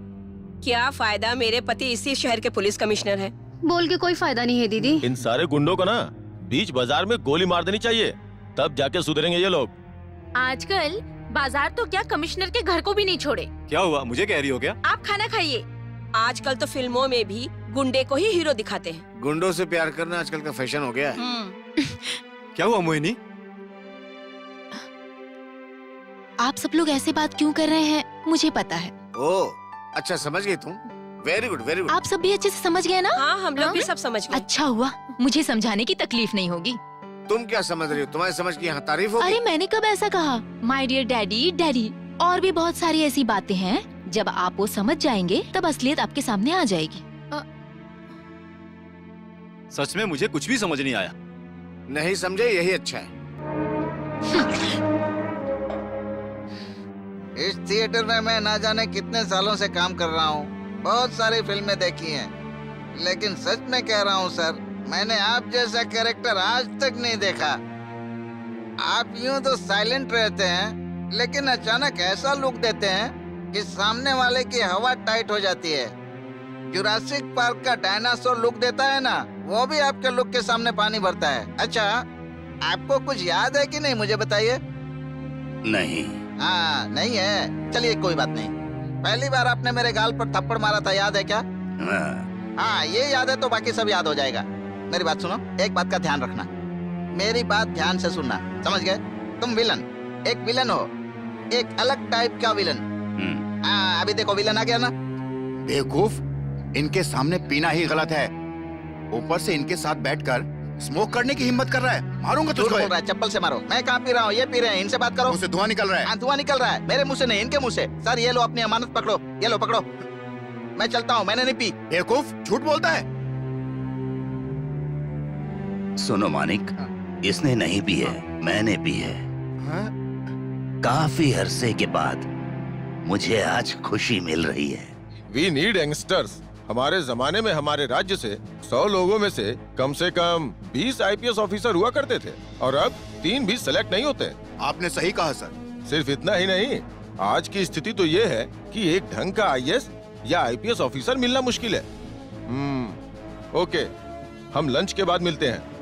क्या फायदा, मेरे पति इसी शहर के पुलिस कमिश्नर हैं। बोल के कोई फायदा नहीं है दीदी। इन सारे गुंडों को ना बीच बाजार में गोली मार देनी चाहिए, तब जाके सुधरेंगे ये लोग। आजकल बाजार तो क्या, कमिश्नर के घर को भी नहीं छोड़े। क्या हुआ, मुझे कह रही हो क्या? आप खाना खाइए। आजकल तो फिल्मों में भी गुंडे को ही हीरो दिखाते हैं। गुंडों से प्यार करना आजकल का फैशन हो गया है। क्या हुआ मोहिनी? आप सब लोग ऐसे बात क्यों कर रहे हैं, मुझे पता है। ओह, अच्छा समझ गई तुम। Very good, very good. आप सब भी अच्छे से समझ गए ना? हाँ, हम लोग भी सब समझ गए। अच्छा हुआ, मुझे समझाने की तकलीफ नहीं होगी। तुम क्या समझ रही हो? तुम्हारी समझ की यहाँ तारीफ होगी? अरे मैंने कब ऐसा कहा? My dear daddy daddy. और भी बहुत सारी ऐसी बातें हैं, जब आप वो समझ जाएंगे तब असलियत आपके सामने आ जाएगी। सच में मुझे कुछ भी समझ नहीं आया। नहीं समझे यही अच्छा है। इस थिएटर में मैं ना जाने कितने सालों से काम कर रहा हूँ, बहुत सारी फिल्में देखी हैं, लेकिन सच में कह रहा हूँ सर, मैंने आप जैसा कैरेक्टर आज तक नहीं देखा। आप यूं तो साइलेंट रहते हैं, लेकिन अचानक ऐसा लुक देते हैं कि सामने वाले की हवा टाइट हो जाती है। जुरासिक पार्क का डायनासोर लुक देता है ना, वो भी आपके लुक के सामने पानी भरता है। अच्छा, आपको कुछ याद है कि नहीं, मुझे बताइए। नहीं। हाँ, नहीं है, चलिए कोई बात नहीं। पहली बार आपने मेरे गाल पर थप्पड़ मारा था, याद है क्या? हाँ, ये याद है तो बाकी सब याद हो जाएगा। मेरी बात सुनो, एक बात का ध्यान रखना, मेरी बात ध्यान से सुनना, समझ गए? तुम विलन, एक विलन हो, एक अलग टाइप का विलन। हाँ, अभी देखो विलन आ गया ना। बेवकूफ, इनके सामने पीना ही गलत है, ऊपर से इनके साथ बैठकर स्मोक करने की हिम्मत कर रहा है। मारूंगा झूठ तुझको। बोल रहा है, चप्पल से मारो। मैं कहाँ पी रहा हूँ, ये पी रहे हैं, इनसे बात करो। मुंह से धुआं निकल रहा है। हाँ, धुआं निकल रहा है, मेरे मुंह से नहीं, इनके मुंह से। सर ये लो अपनी अमानत पकड़ो, ये लो पकड़ो। मैं चलता हूँ, मैंने नहीं पी। बेवकूफ, झूठ बोलता है। सुनो मानिक, इसने नहीं पी है, मैंने पी है। काफी अरसे के बाद मुझे आज खुशी मिल रही है। We need youngsters. हमारे जमाने में हमारे राज्य से 100 लोगों में से कम 20 आईपीएस ऑफिसर हुआ करते थे, और अब 3 भी सेलेक्ट नहीं होते। आपने सही कहा सर। सिर्फ इतना ही नहीं, आज की स्थिति तो ये है कि एक ढंग का आईएएस या आईपीएस ऑफिसर मिलना मुश्किल है। ओके, हम लंच के बाद मिलते हैं।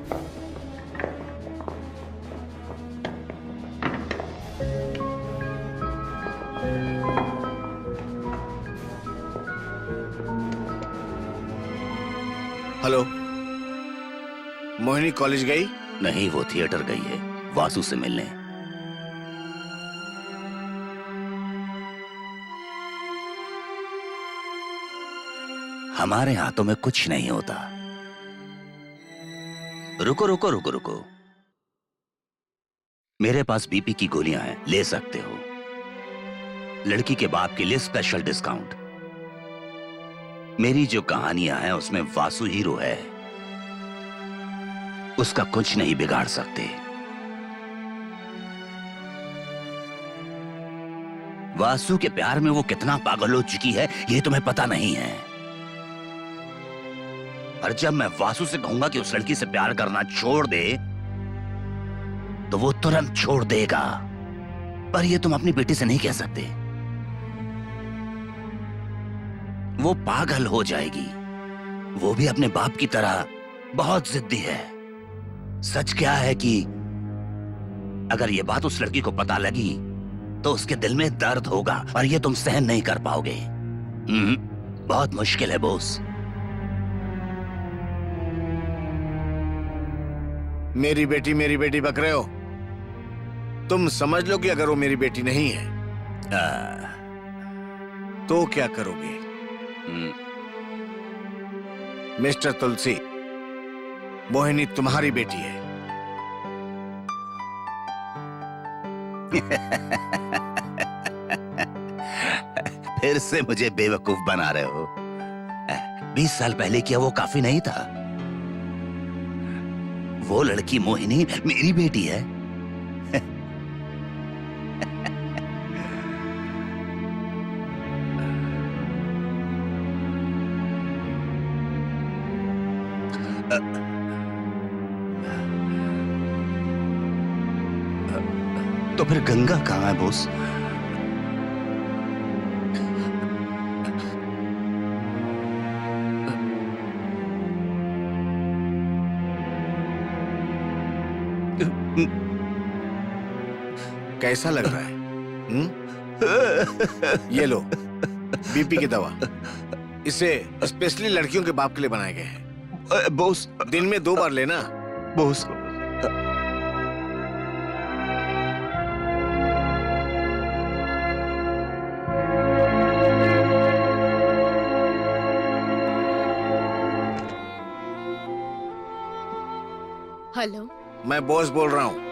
हेलो, मोहिनी कॉलेज गई? नहीं, वो थिएटर गई है वासु से मिलने। हमारे हाथों में कुछ नहीं होता। रुको रुको रुको रुको, मेरे पास बीपी की गोलियां हैं, ले सकते हो। लड़की के बाप के लिए स्पेशल डिस्काउंट। मेरी जो कहानियां हैं उसमें वासु हीरो है, उसका कुछ नहीं बिगाड़ सकते। वासु के प्यार में वो कितना पागल हो चुकी है ये तुम्हें पता नहीं है। और जब मैं वासु से कहूंगा कि उस लड़की से प्यार करना छोड़ दे तो वो तुरंत छोड़ देगा, पर ये तुम अपनी बेटी से नहीं कह सकते। वो पागल हो जाएगी। वो भी अपने बाप की तरह बहुत जिद्दी है। सच क्या है कि अगर ये बात उस लड़की को पता लगी तो उसके दिल में दर्द होगा और ये तुम सहन नहीं कर पाओगे। बहुत मुश्किल है बॉस। मेरी बेटी बक रहे हो? तुम समझ लो कि अगर वो मेरी बेटी नहीं है तो क्या करोगे? मिस्टर तुलसी, मोहिनी तुम्हारी बेटी है। फिर से मुझे बेवकूफ बना रहे हो। 20 साल पहले किया वो काफी नहीं था। वो लड़की मोहिनी मेरी बेटी है। तो फिर गंगा कहाँ है बॉस? कैसा लग रहा है? ये लो बीपी की दवा। इसे स्पेशली लड़कियों के बाप के लिए बनाए गए हैं। बॉस, दिन में 2 बार लेना। बॉस, हेलो, मैं बॉस बोल रहा हूँ।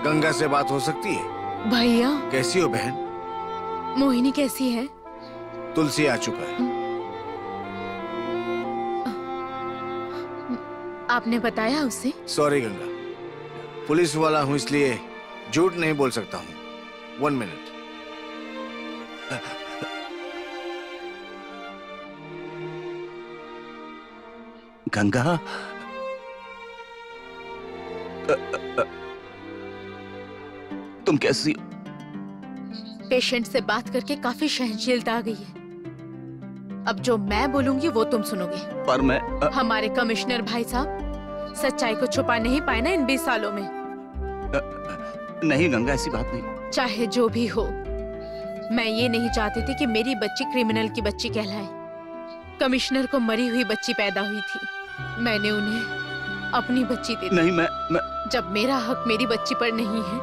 गंगा से बात हो सकती है? भैया कैसी हो बहन? मोहिनी कैसी है? तुलसी आ चुका है। आपने बताया उसे? सॉरी गंगा, पुलिस वाला हूँ इसलिए झूठ नहीं बोल सकता हूँ। 1 मिनट। गंगा, तुम कैसी हो? पेशेंट से बात करके काफी सहनशीलता आ गई है। अब जो मैं बोलूंगी वो तुम सुनोगे। पर मैं हमारे कमिश्नर भाई साहब सच्चाई को छुपा नहीं पाए ना इन 20 सालों में। नहीं गंगा, ऐसी बात नहीं। चाहे जो भी हो, मैं ये नहीं चाहती थी कि मेरी बच्ची क्रिमिनल की बच्ची कहलाए। कमिश्नर को मरी हुई बच्ची पैदा हुई थी, मैंने उन्हें अपनी बच्ची दे दी। नहीं, मैं जब मेरा हक मेरी बच्ची पर नहीं है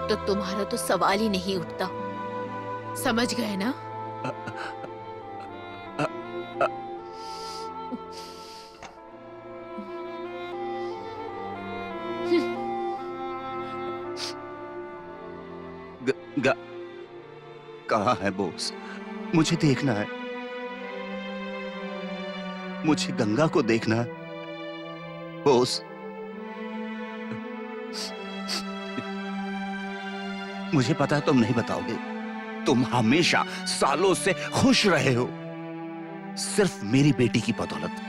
तो तुम्हारा तो सवाल ही नहीं उठता। समझ गए ना? कहाँ है बॉस? मुझे देखना है, मुझे गंगा को देखना है बॉस। मुझे पता है तुम नहीं बताओगे। तुम हमेशा सालों से खुश रहे हो, सिर्फ मेरी बेटी की बदौलत।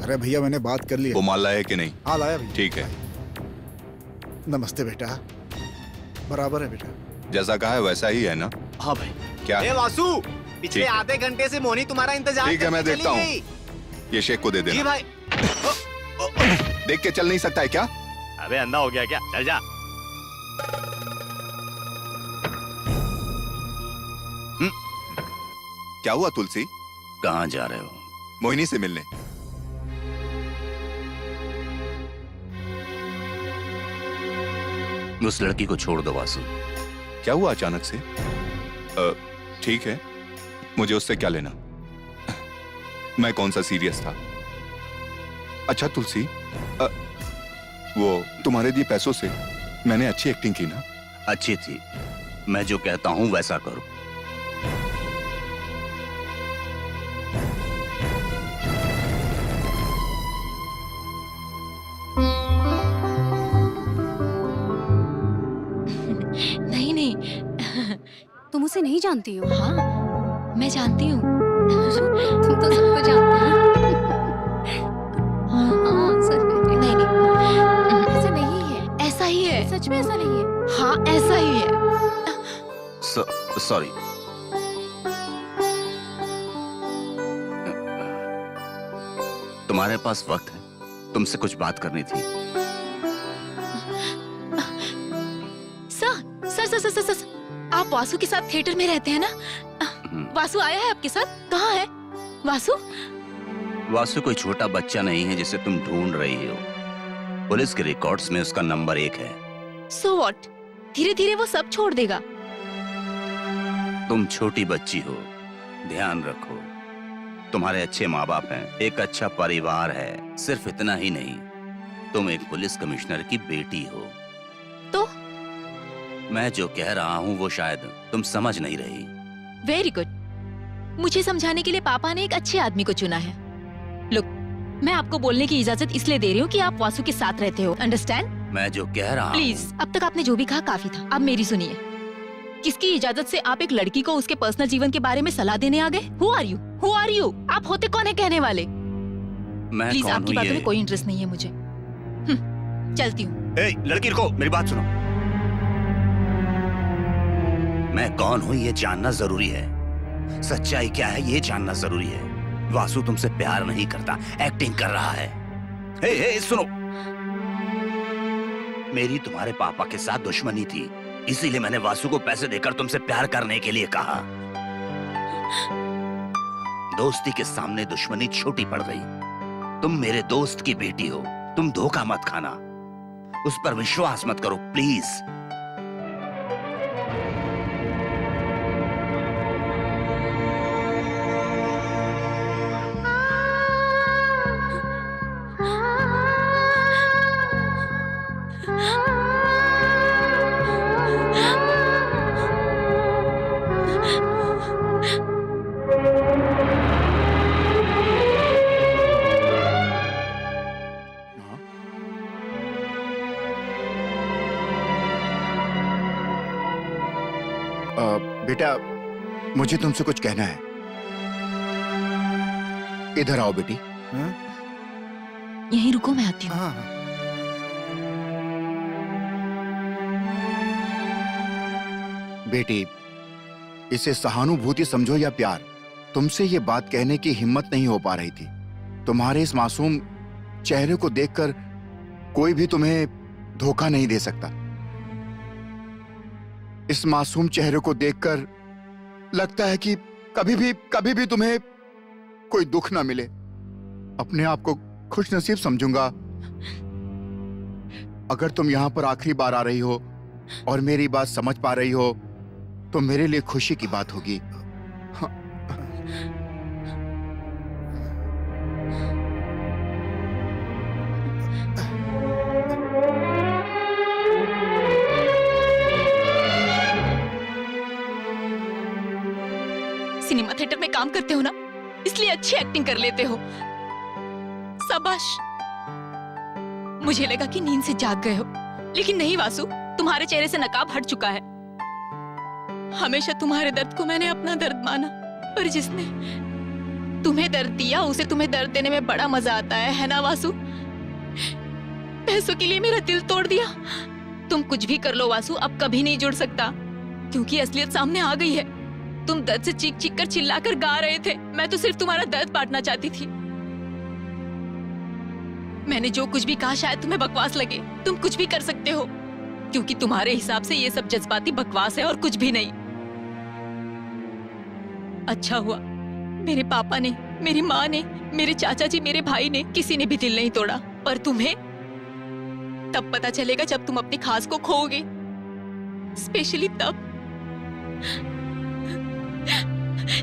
अरे भैया मैंने बात कर ली है। वो माल लाया है कि नहीं? हाँ लाया भैया। ठीक है। नमस्ते बेटा। बराबर है बेटा। जैसा कहा है वैसा ही है ना? हाँ भाई। क्या? वासु, पिछले ठीक है। आधे घंटे से मोनी तुम्हारा इंतजार ठीक है, मैं करके देखता चली हूँ। गई। ये शेख को दे जी देना। भाई। देख के चल नहीं सकता है क्या? अबे अंधा हो गया क्या? चल जा। क्या हुआ तुलसी? कहाँ जा रहे हो? मोहिनी से मिलने। उस लड़की को छोड़ दो वासु। क्या हुआ अचानक से? ठीक है, मुझे उससे क्या लेना? मैं कौन सा सीरियस था? अच्छा तुलसी, वो तुम्हारे दिए पैसों से मैंने अच्छी एक्टिंग की ना? अच्छी थी। मैं जो कहता हूं वैसा करो। नहीं नहीं, तुम उसे नहीं जानती हो? हाँ मैं जानती हूँ। तुम तो सबको जानती हो। हाँ सच में। नहीं नहीं, ऐसा नहीं है। ऐसा ही है। सच में ऐसा नहीं है। हाँ ऐसा ही है। सॉरी। तुम्हारे पास वक्त है? तुमसे कुछ बात करनी थी। सर, आप वासु के साथ थिएटर में रहते हैं ना? वासु आया है आपके साथ? कहाँ है वासु? वासु कोई छोटा बच्चा नहीं है जिसे तुम ढूंढ रही हो। पुलिस के रिकॉर्ड्स में उसका नंबर 1 है। So what? धीरे धीरे वो सब छोड़ देगा। तुम छोटी बच्ची हो, ध्यान रखो। तुम्हारे अच्छे माँ बाप हैं, एक अच्छा परिवार है। सिर्फ इतना ही नहीं, तुम एक पुलिस कमिश्नर की बेटी हो। तो मैं जो कह रहा हूँ वो शायद तुम समझ नहीं रही। Very good. मुझे समझाने के लिए पापा ने एक अच्छे आदमी को चुना है। लुक, मैं आपको बोलने की इजाजत इसलिए दे रही हूँ कि आप वासु के साथ रहते हो। अंडरस्टैंड? मैं जो कह रहा हूँ। प्लीज, अब तक आपने जो भी कहा काफी था। अब मेरी सुनिए। किसकी इजाजत से आप एक लड़की को उसके पर्सनल जीवन के बारे में सलाह देने आ गए? Who are you? Who are you? आप होते कौन है कहने वाले? मैं प्लीज, कौन आपकी हूँ बातों ये? में कोई इंटरेस्ट नहीं है मुझे। चलती हूँ। लड़की रुको, मेरी बात सुनो। मैं कौन हूँ ये जानना जरूरी है। सच्चाई क्या है ये जानना जरूरी है। वासु तुमसे प्यार नहीं करता, एक्टिंग कर रहा है। हे सुनो, मेरी तुम्हारे पापा के साथ दुश्मनी थी, इसीलिए मैंने वासु को पैसे देकर तुमसे प्यार करने के लिए कहा। दोस्ती के सामने दुश्मनी छोटी पड़ गई। तुम मेरे दोस्त की बेटी हो, तुम धोखा मत खाना, उस पर विश्वास मत करो प्लीज। बेटा, मुझे तुमसे कुछ कहना है। इधर आओ बेटी। यहीं रुको, मैं आती हूँ। बेटी, इसे सहानुभूति समझो या प्यार, तुमसे ये बात कहने की हिम्मत नहीं हो पा रही थी। तुम्हारे इस मासूम चेहरे को देखकर कोई भी तुम्हें धोखा नहीं दे सकता। इस मासूम चेहरे को देखकर लगता है कि कभी भी तुम्हें कोई दुख ना मिले। अपने आप को खुशनसीब समझूंगा अगर तुम यहां पर आखिरी बार आ रही हो और मेरी बात समझ पा रही हो तो मेरे लिए खुशी की बात होगी। सिनेमा थिएटर में काम करते हो ना, इसलिए अच्छी एक्टिंग कर लेते हो। शाबाश। मुझे लगा कि नींद से जाग गए हो, लेकिन नहीं वासु, तुम्हारे चेहरे से नकाब हट चुका है। हमेशा तुम्हारे दर्द को मैंने अपना दर्द माना, पर जिसने तुम्हें दर्द दिया उसे तुम्हें दर्द देने में बड़ा मजा आता है ना वासु? पैसों के लिए मेरा दिल तोड़ दिया। तुम कुछ भी कर लो वासु, अब कभी नहीं जुड़ सकता, क्योंकि असलियत सामने आ गई है। तुम दर्द से चीख चीख कर चिल्लाकर गा रहे थे, मैं तो सिर्फ तुम्हारा दर्द बांटना चाहती थी। मैंने जो कुछ भी कहा शायद तुम्हें बकवास लगे। तुम कुछ भी कर सकते हो, क्योंकि तुम्हारे हिसाब से ये सब जज्बाती बकवास है और कुछ भी नहीं। अच्छा हुआ मेरे पापा ने, मेरी माँ ने, मेरे चाचा जी, मेरे भाई ने, किसी ने भी दिल नहीं तोड़ा। पर तुम्हें तब पता चलेगा जब तुम अपनी खास को खोओगे, स्पेशली तब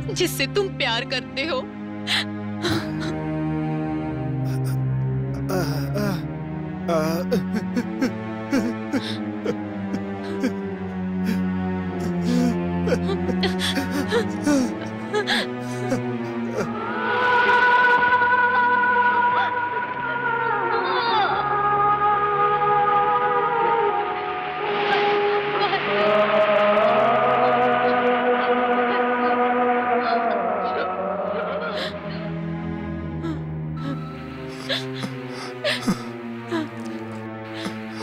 जिससे तुम प्यार करते हो।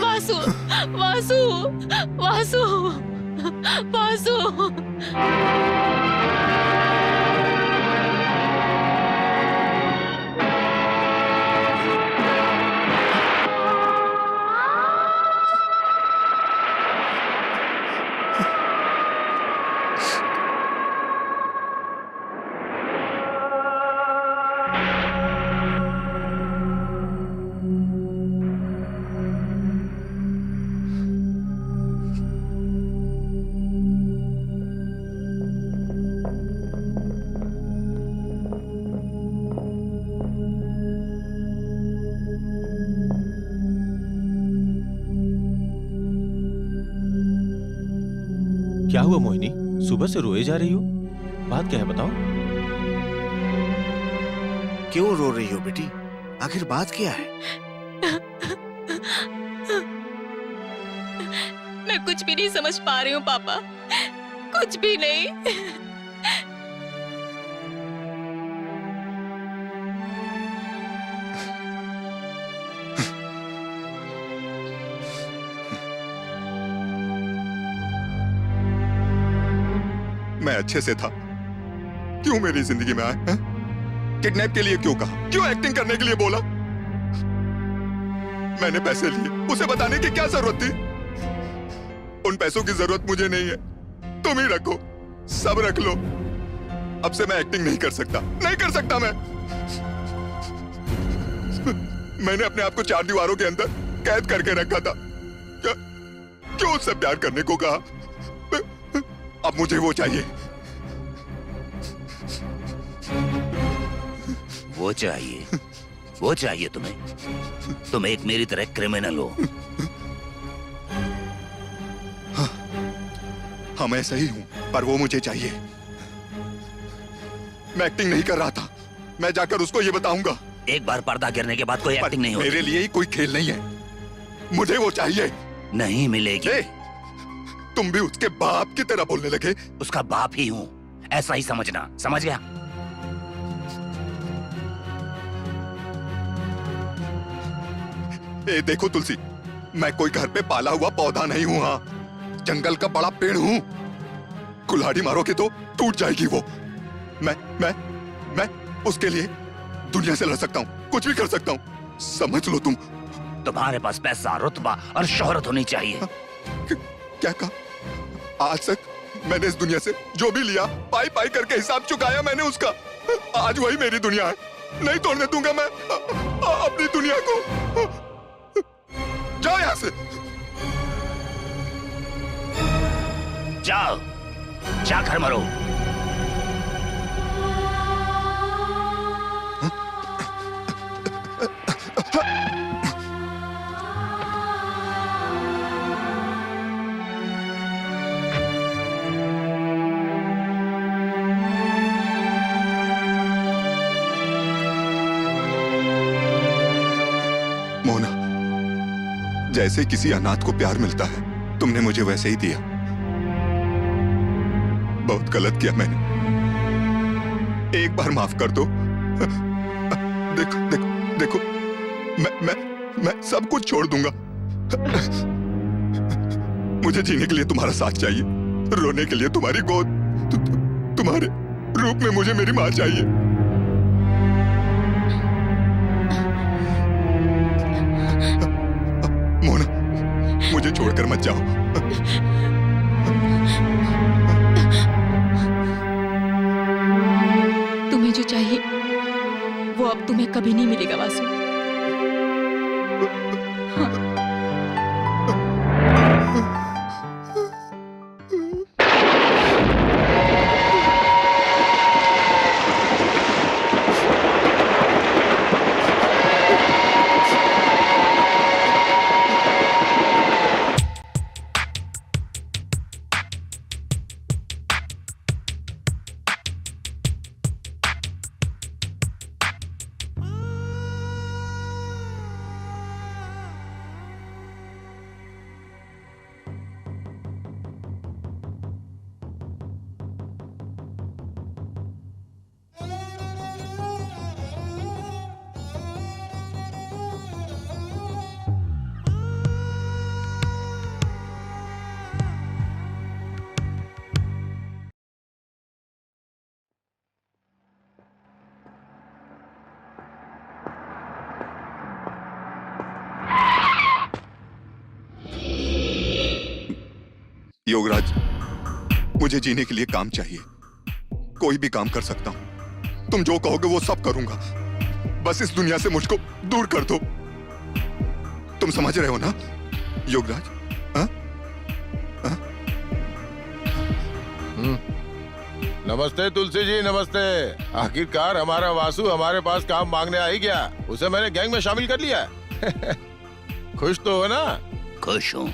वासु, वासु, वासु, वासु। क्या हुआ मोहिनी, सुबह से रोए जा रही हो? बात क्या है बताओ। क्यों रो रही हो बेटी? आखिर बात क्या है? मैं कुछ भी नहीं समझ पा रही हूँ पापा, कुछ भी नहीं। मैं अच्छे से था, क्यों मेरी जिंदगी में आए? किडनैप के लिए क्यों कहा? क्यों एक्टिंग करने के लिए बोला? मैंने पैसे लिए, उसे बताने की क्या जरूरत थी? उन पैसों की जरूरत मुझे नहीं है, तुम ही रखो, सब रख लो। अब से मैं एक्टिंग नहीं कर सकता, नहीं कर सकता मैं। मैंने अपने आप को 4 दीवारों के अंदर कैद करके रखा था। क्यों उससे प्यार करने को कहा? अब मुझे वो चाहिए। वो चाहिए तुम्हें। तुम एक मेरी तरह क्रिमिनल हो। हाँ, मैं सही हूं, पर वो मुझे चाहिए। मैं एक्टिंग नहीं कर रहा था, मैं जाकर उसको ये बताऊंगा। एक बार पर्दा गिरने के बाद कोई एक्टिंग नहीं होती। मेरे लिए ही कोई खेल नहीं है, मुझे वो चाहिए। नहीं मिलेगी। तुम भी उसके बाप की तरह बोलने लगे। उसका बाप ही हूँ, ऐसा ही समझना, समझ गया? ए देखो तुलसी, मैं कोई घर पे पाला हुआ पौधा नहीं हूँ। हाँ, जंगल का बड़ा पेड़ हूँ। कुल्हाड़ी मारोगे तो टूट जाएगी वो। मैं उसके लिए दुनिया से लड़ सकता हूँ, कुछ भी कर सकता हूँ, समझ लो तुम। तुम्हारे पास पैसा, रुतबा और शोहरत होनी चाहिए। क्या कहा? आज तक मैंने इस दुनिया से जो भी लिया, पाई पाई करके हिसाब चुकाया मैंने उसका। आज वही मेरी दुनिया है, नहीं तोड़ने दूंगा मैं अपनी दुनिया को। जाओ यहां से, जाओ, जाकर मरो। मोना, जैसे किसी अनाथ को प्यार मिलता है, तुमने मुझे वैसे ही दिया। बहुत गलत किया मैंने, एक बार माफ कर दो। देखो देखो देखो, मैं सब कुछ छोड़ दूंगा। मुझे जीने के लिए तुम्हारा साथ चाहिए, रोने के लिए तुम्हारी गोद, तुम्हारे रूप में मुझे मेरी माँ चाहिए। मोना, मुझे छोड़कर मत जाओ। तुम्हें जो चाहिए वो अब तुम्हें कभी नहीं मिलेगा वासु। हाँ। योगराज, मुझे जीने के लिए काम चाहिए, कोई भी काम कर सकता हूं। तुम जो कहोगे वो सब करूंगा, बस इस दुनिया से मुझको दूर कर दो। तुम समझ रहे हो ना योगराज? हाँ? हाँ? नमस्ते तुलसी जी, नमस्ते। आखिरकार हमारा वासु हमारे पास काम मांगने आ ही गया। उसे मैंने गैंग में शामिल कर लिया। खुश तो हो ना? खुश हूँ।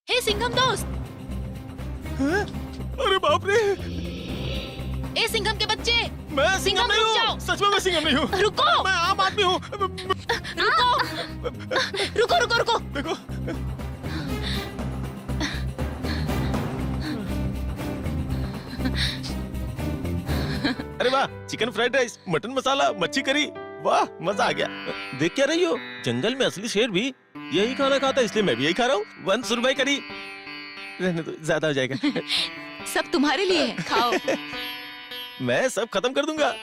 हे सिंघम दोस्त। अरे बाप रे, ए सिंघम के बच्चे, मैं सिंघम नहीं हूँ। सच में मैं सिंघम नहीं हूँ। रुको, मैं आम आदमी हूँ। रुको रुको रुको रुको। देखो, अरे वाह, चिकन फ्राइड राइस, मटन मसाला, मच्छी करी, वाह मजा आ गया। देख क्या रही हो, जंगल में असली शेर भी यही खाना खाता है, इसलिए मैं भी यही खा रहा हूँ। 1 सुरमई करी। रहने दो, ज्यादा हो जाएगा। सब तुम्हारे लिए है, खाओ। मैं सब खत्म कर दूंगा।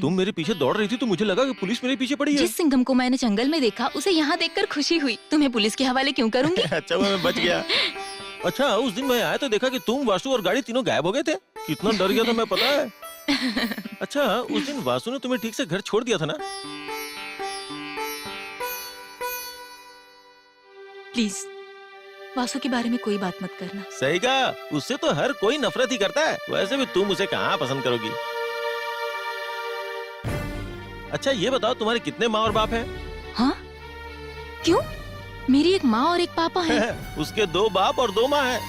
तुम मेरे पीछे दौड़ रही थी तो मुझे लगा कि पुलिस मेरे पीछे पड़ी है। जिस सिंघम को मैंने जंगल में देखा उसे यहाँ देखकर खुशी हुई। तुम्हें पुलिस के हवाले क्यों करूंगी? अच्छा मैं बच गया। अच्छा उस दिन मैं आया तो देखा कि तुम, वासु और गाड़ी तीनों गायब हो गए थे। कितना डर गया था मैं, पता है? अच्छा उस दिन वासु ने तुम्हें ठीक से घर छोड़ दिया था ना? प्लीज वासु के बारे में कोई बात मत करना। सही कहा, उससे तो हर कोई नफरत ही करता है। वैसे भी तुम उसे कहाँ पसंद करोगी? अच्छा ये बताओ तुम्हारे कितने माँ और बाप हैं? हाँ? क्यों? मेरी एक माँ और एक पापा हैं। उसके 2 बाप और 2 माँ हैं।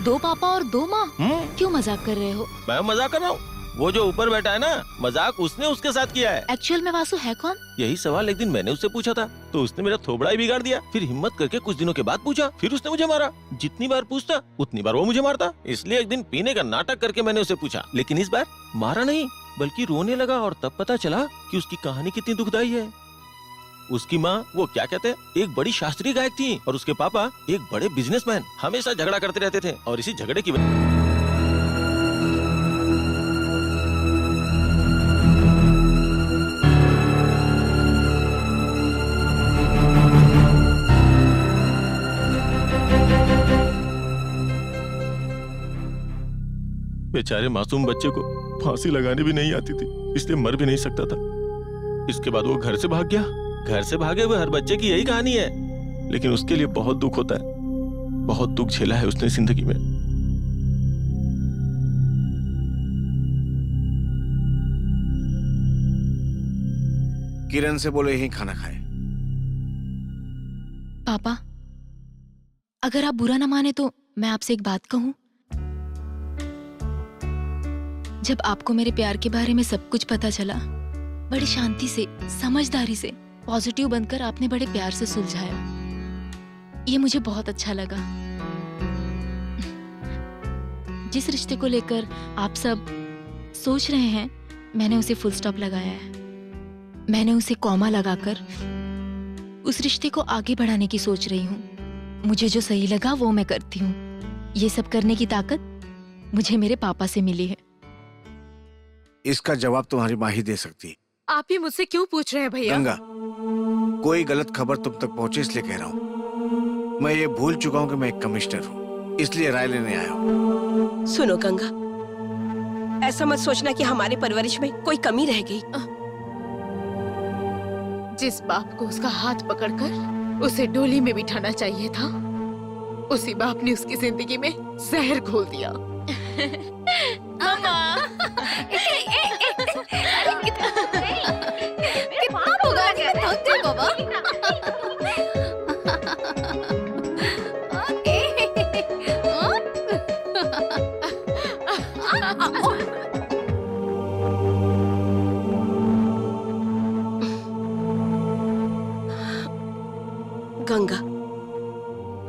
2 पापा और 2 माँ? क्यों मजाक कर रहे हो? मैं मजाक कर रहा हूँ? वो जो ऊपर बैठा है ना, मजाक उसने उसके साथ किया है। एक्चुअल में वासु है कौन? यही सवाल एक दिन मैंने उससे पूछा था तो उसने मेरा थोबड़ा ही बिगाड़ दिया। फिर हिम्मत करके कुछ दिनों के बाद पूछा, फिर उसने मुझे मारा। जितनी बार पूछता उतनी बार वो मुझे मारता। इसलिए एक दिन पीने का नाटक करके मैंने उसे पूछा, लेकिन इस बार मारा नहीं बल्कि रोने लगा। और तब पता चला कि उसकी कहानी कितनी दुखदाई है। उसकी माँ, वो क्या कहते हैं, एक बड़ी शास्त्रीय गायक थी और उसके पापा एक बड़े बिजनेसमैन। हमेशा झगड़ा करते रहते थे और इसी झगड़े की वजह बेचारे मासूम बच्चे को फांसी लगाने भी नहीं आती थी, इसलिए मर भी नहीं सकता था। इसके बाद वो घर से भाग गया। घर से भागे हुए हर बच्चे की यही कहानी है, लेकिन उसके लिए बहुत दुख होता है। बहुत दुख झेला है उसने जिंदगी में। किरण से बोले यही खाना खाए। पापा अगर आप बुरा ना माने तो मैं आपसे एक बात कहूं। जब आपको मेरे प्यार के बारे में सब कुछ पता चला, बड़ी शांति से, समझदारी से, पॉजिटिव बनकर आपने बड़े प्यार से सुलझाया। ये मुझे बहुत अच्छा लगा। जिस रिश्ते को लेकर आप सब सोच रहे हैं, मैंने उसे फुल स्टॉप लगाया है। मैंने उसे कॉमा लगाकर उस रिश्ते को आगे बढ़ाने की सोच रही हूँ। मुझे जो सही लगा वो मैं करती हूँ। ये सब करने की ताकत मुझे मेरे पापा से मिली है। इसका जवाब तुम्हारी माँ ही दे सकती है। आप ही मुझसे क्यों पूछ रहे हैं भैया? गंगा, कोई गलत खबर तुम तक पहुंचे इसलिए कह रहा हूँ। मैं ये भूल चुका हूँ कि मैं एक कमिश्नर हूँ, इसलिए राय लेने आया हूँ। सुनो गंगा, ऐसा मत सोचना कि हमारे परवरिश में कोई कमी रह गई। जिस बाप को उसका हाथ पकड़कर उसे डोली में बिठाना चाहिए था, उसी बाप ने उसकी जिंदगी में जहर घोल दिया। गंगा,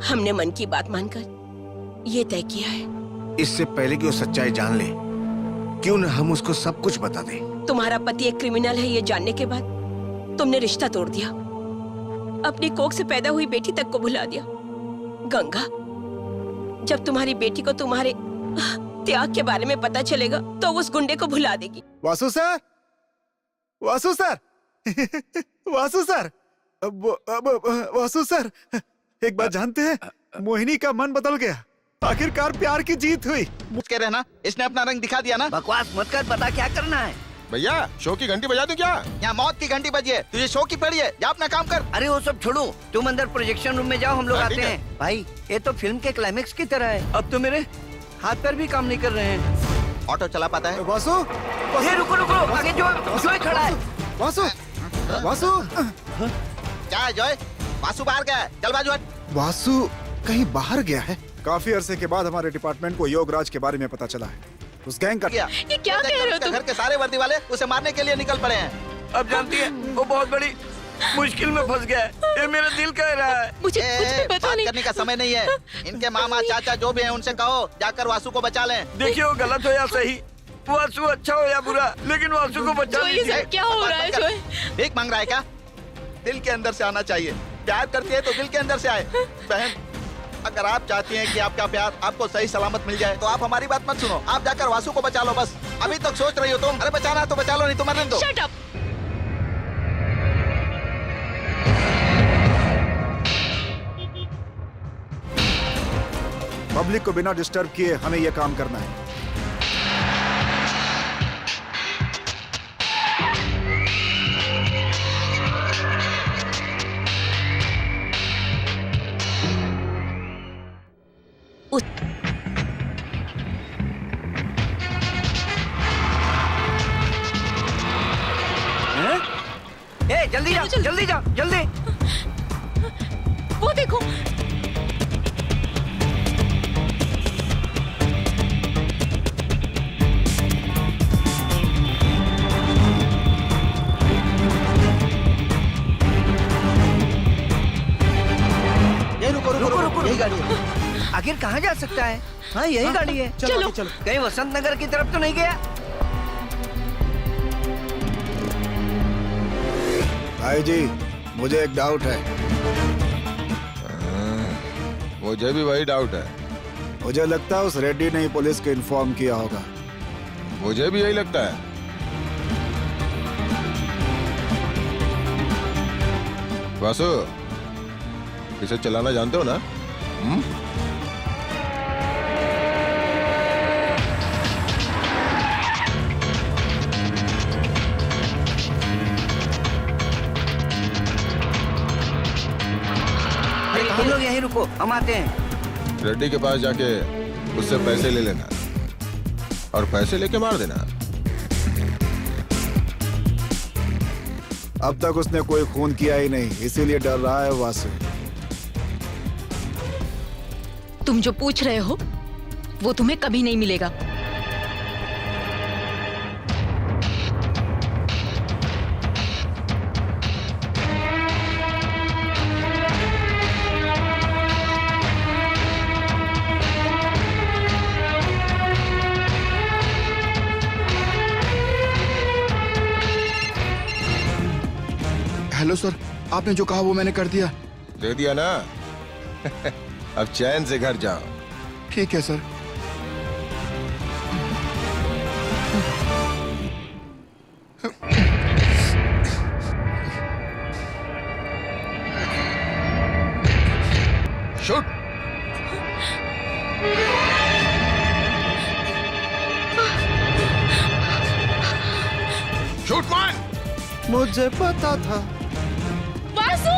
हमने मन की बात मानकर ये तय किया है। इससे पहले कि वो सच्चाई जान ले, क्यों न हम उसको सब कुछ बता दें। तुम्हारा पति एक क्रिमिनल है ये जानने के बाद तुमने रिश्ता तोड़ दिया, अपनी कोख से पैदा हुई बेटी तक को भुला दिया। गंगा, जब तुम्हारी बेटी को तुम्हारे त्याग के बारे में पता चलेगा तो उस गुंडे को भुला देगी। Vasu sir, Vasu sir, Vasu sir, Vasu sir, एक बात जानते हैं, मोहिनी का मन बदल गया। आखिरकार प्यार की जीत हुई। कह रहे ना, इसने अपना रंग दिखा दिया ना। बकवास मत कर, बता क्या करना है। भैया शो की घंटी बजा दूं क्या? यहाँ मौत की घंटी बजी है, तुझे शो की पड़ी है, जा अपना काम कर। अरे वो सब छोड़ो, तुम अंदर प्रोजेक्शन रूम में जाओ, हम लोग हाँ, आते ठीक है। हैं। भाई ये तो फिल्म के क्लाइमेक्स की तरह है। अब तो मेरे हाथ पैर भी काम नहीं कर रहे हैं। ऑटो चला पाता है? वासु, ये रुको रुको, आगे जो खड़ा है। वासु, वासु, क्या है जॉय? वासु बाहर गया है, चल बाजू हट। वासु कहीं बाहर गया है। काफी अरसे के बाद हमारे डिपार्टमेंट को योगराज के बारे में पता चला है। उस गैंग का ये क्या कह रहे हो तुम? घर के सारे वर्दी वाले उसे मारने के लिए निकल पड़े हैं। अब जानती है, वो बहुत बड़ी मुश्किल में फंस गया है। ये मेरा दिल कह रहा है। मुझे कुछ भी पता बात नहीं। करने का समय नहीं है। इनके मामा चाचा जो भी हैं उनसे कहो जाकर वासु को बचा लें। देखिए वो गलत हो या सही, वासु अच्छा हो या बुरा, लेकिन वासु को बचा लीजिए। क्या हो रहा है? भीख मांग रहा है क्या? दिल के अंदर से आना चाहिए। प्यार करती है तो दिल के अंदर से आए। बहन, अगर आप चाहती हैं कि आपका प्यार आपको सही सलामत मिल जाए तो आप हमारी बात मत सुनो, आप जाकर वासु को बचा लो बस। अभी तक सोच रही हो तुम, अरे बचाना है तो बचा लो, नहीं तो मरने दो। Shut up. पब्लिक को बिना डिस्टर्ब किए हमें यह काम करना है। ए, जल्दी जाओ, जल्दी जाओ, जल्दी। वो देखो। ये रुको रुको रुको, यही गाड़ी है। आखिर कहाँ जा सकता है? हाँ, यही गाड़ी है। चलो चलो। कहीं वसंत नगर की तरफ तो नहीं गया? भाई जी, मुझे एक डाउट है। मुझे भी वही डाउट है। मुझे लगता है उस रेड्डी ने ही पुलिस को इन्फॉर्म किया होगा। मुझे भी यही लगता है। वासु, इसे चलाना जानते हो ना? तुम लोग यहीं रुको, हम आते हैं। रेड्डी के पास जाके उससे पैसे ले लेना और पैसे लेके मार देना। अब तक उसने कोई खून किया ही नहीं, इसीलिए डर रहा है वासु। तुम जो पूछ रहे हो वो तुम्हें कभी नहीं मिलेगा। हेलो सर, आपने जो कहा वो मैंने कर दिया। दे दिया ना? अब चैन से घर जाओ। ठीक है सर। शूट। शूट मान। मुझे पता था। वासु!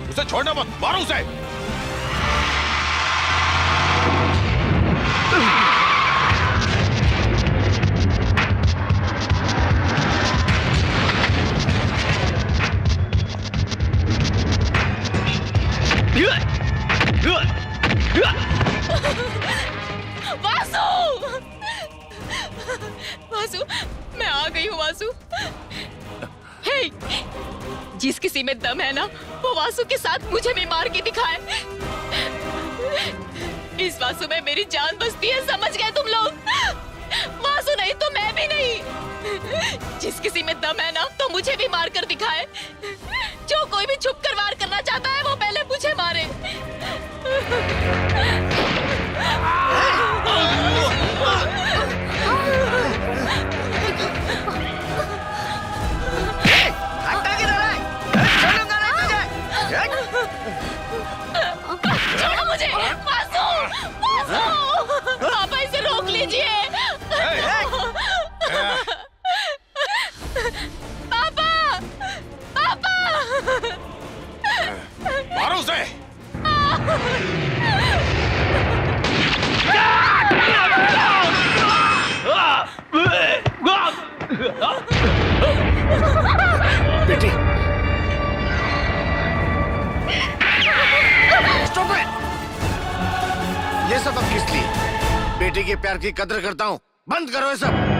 उसे छोड़ना मत, मारो उसे। वासु! वासु, मैं आ गई हूँ वासु। हे, जिस किसी में दम है ना, वो वासु के साथ मुझे भी मार के दिखाए। इस वासु में मेरी जान बसती है, समझ गए तुम लोग? वासु नहीं तो मैं भी नहीं। जिस किसी में दम है ना, तो मुझे भी मार कर दिखाए। जो कोई भी छुप कर वार करना चाहता है, वो पहले मुझे मारे। छोड़ो मुझे, वासु! वासु! पापा इसे रोक लीजिए। पापा! पापा! मारो उसे। बेटी, स्टॉप इट! ये सब अब किस लिए? बेटी के प्यार की कदर करता हूँ, बंद करो ये सब।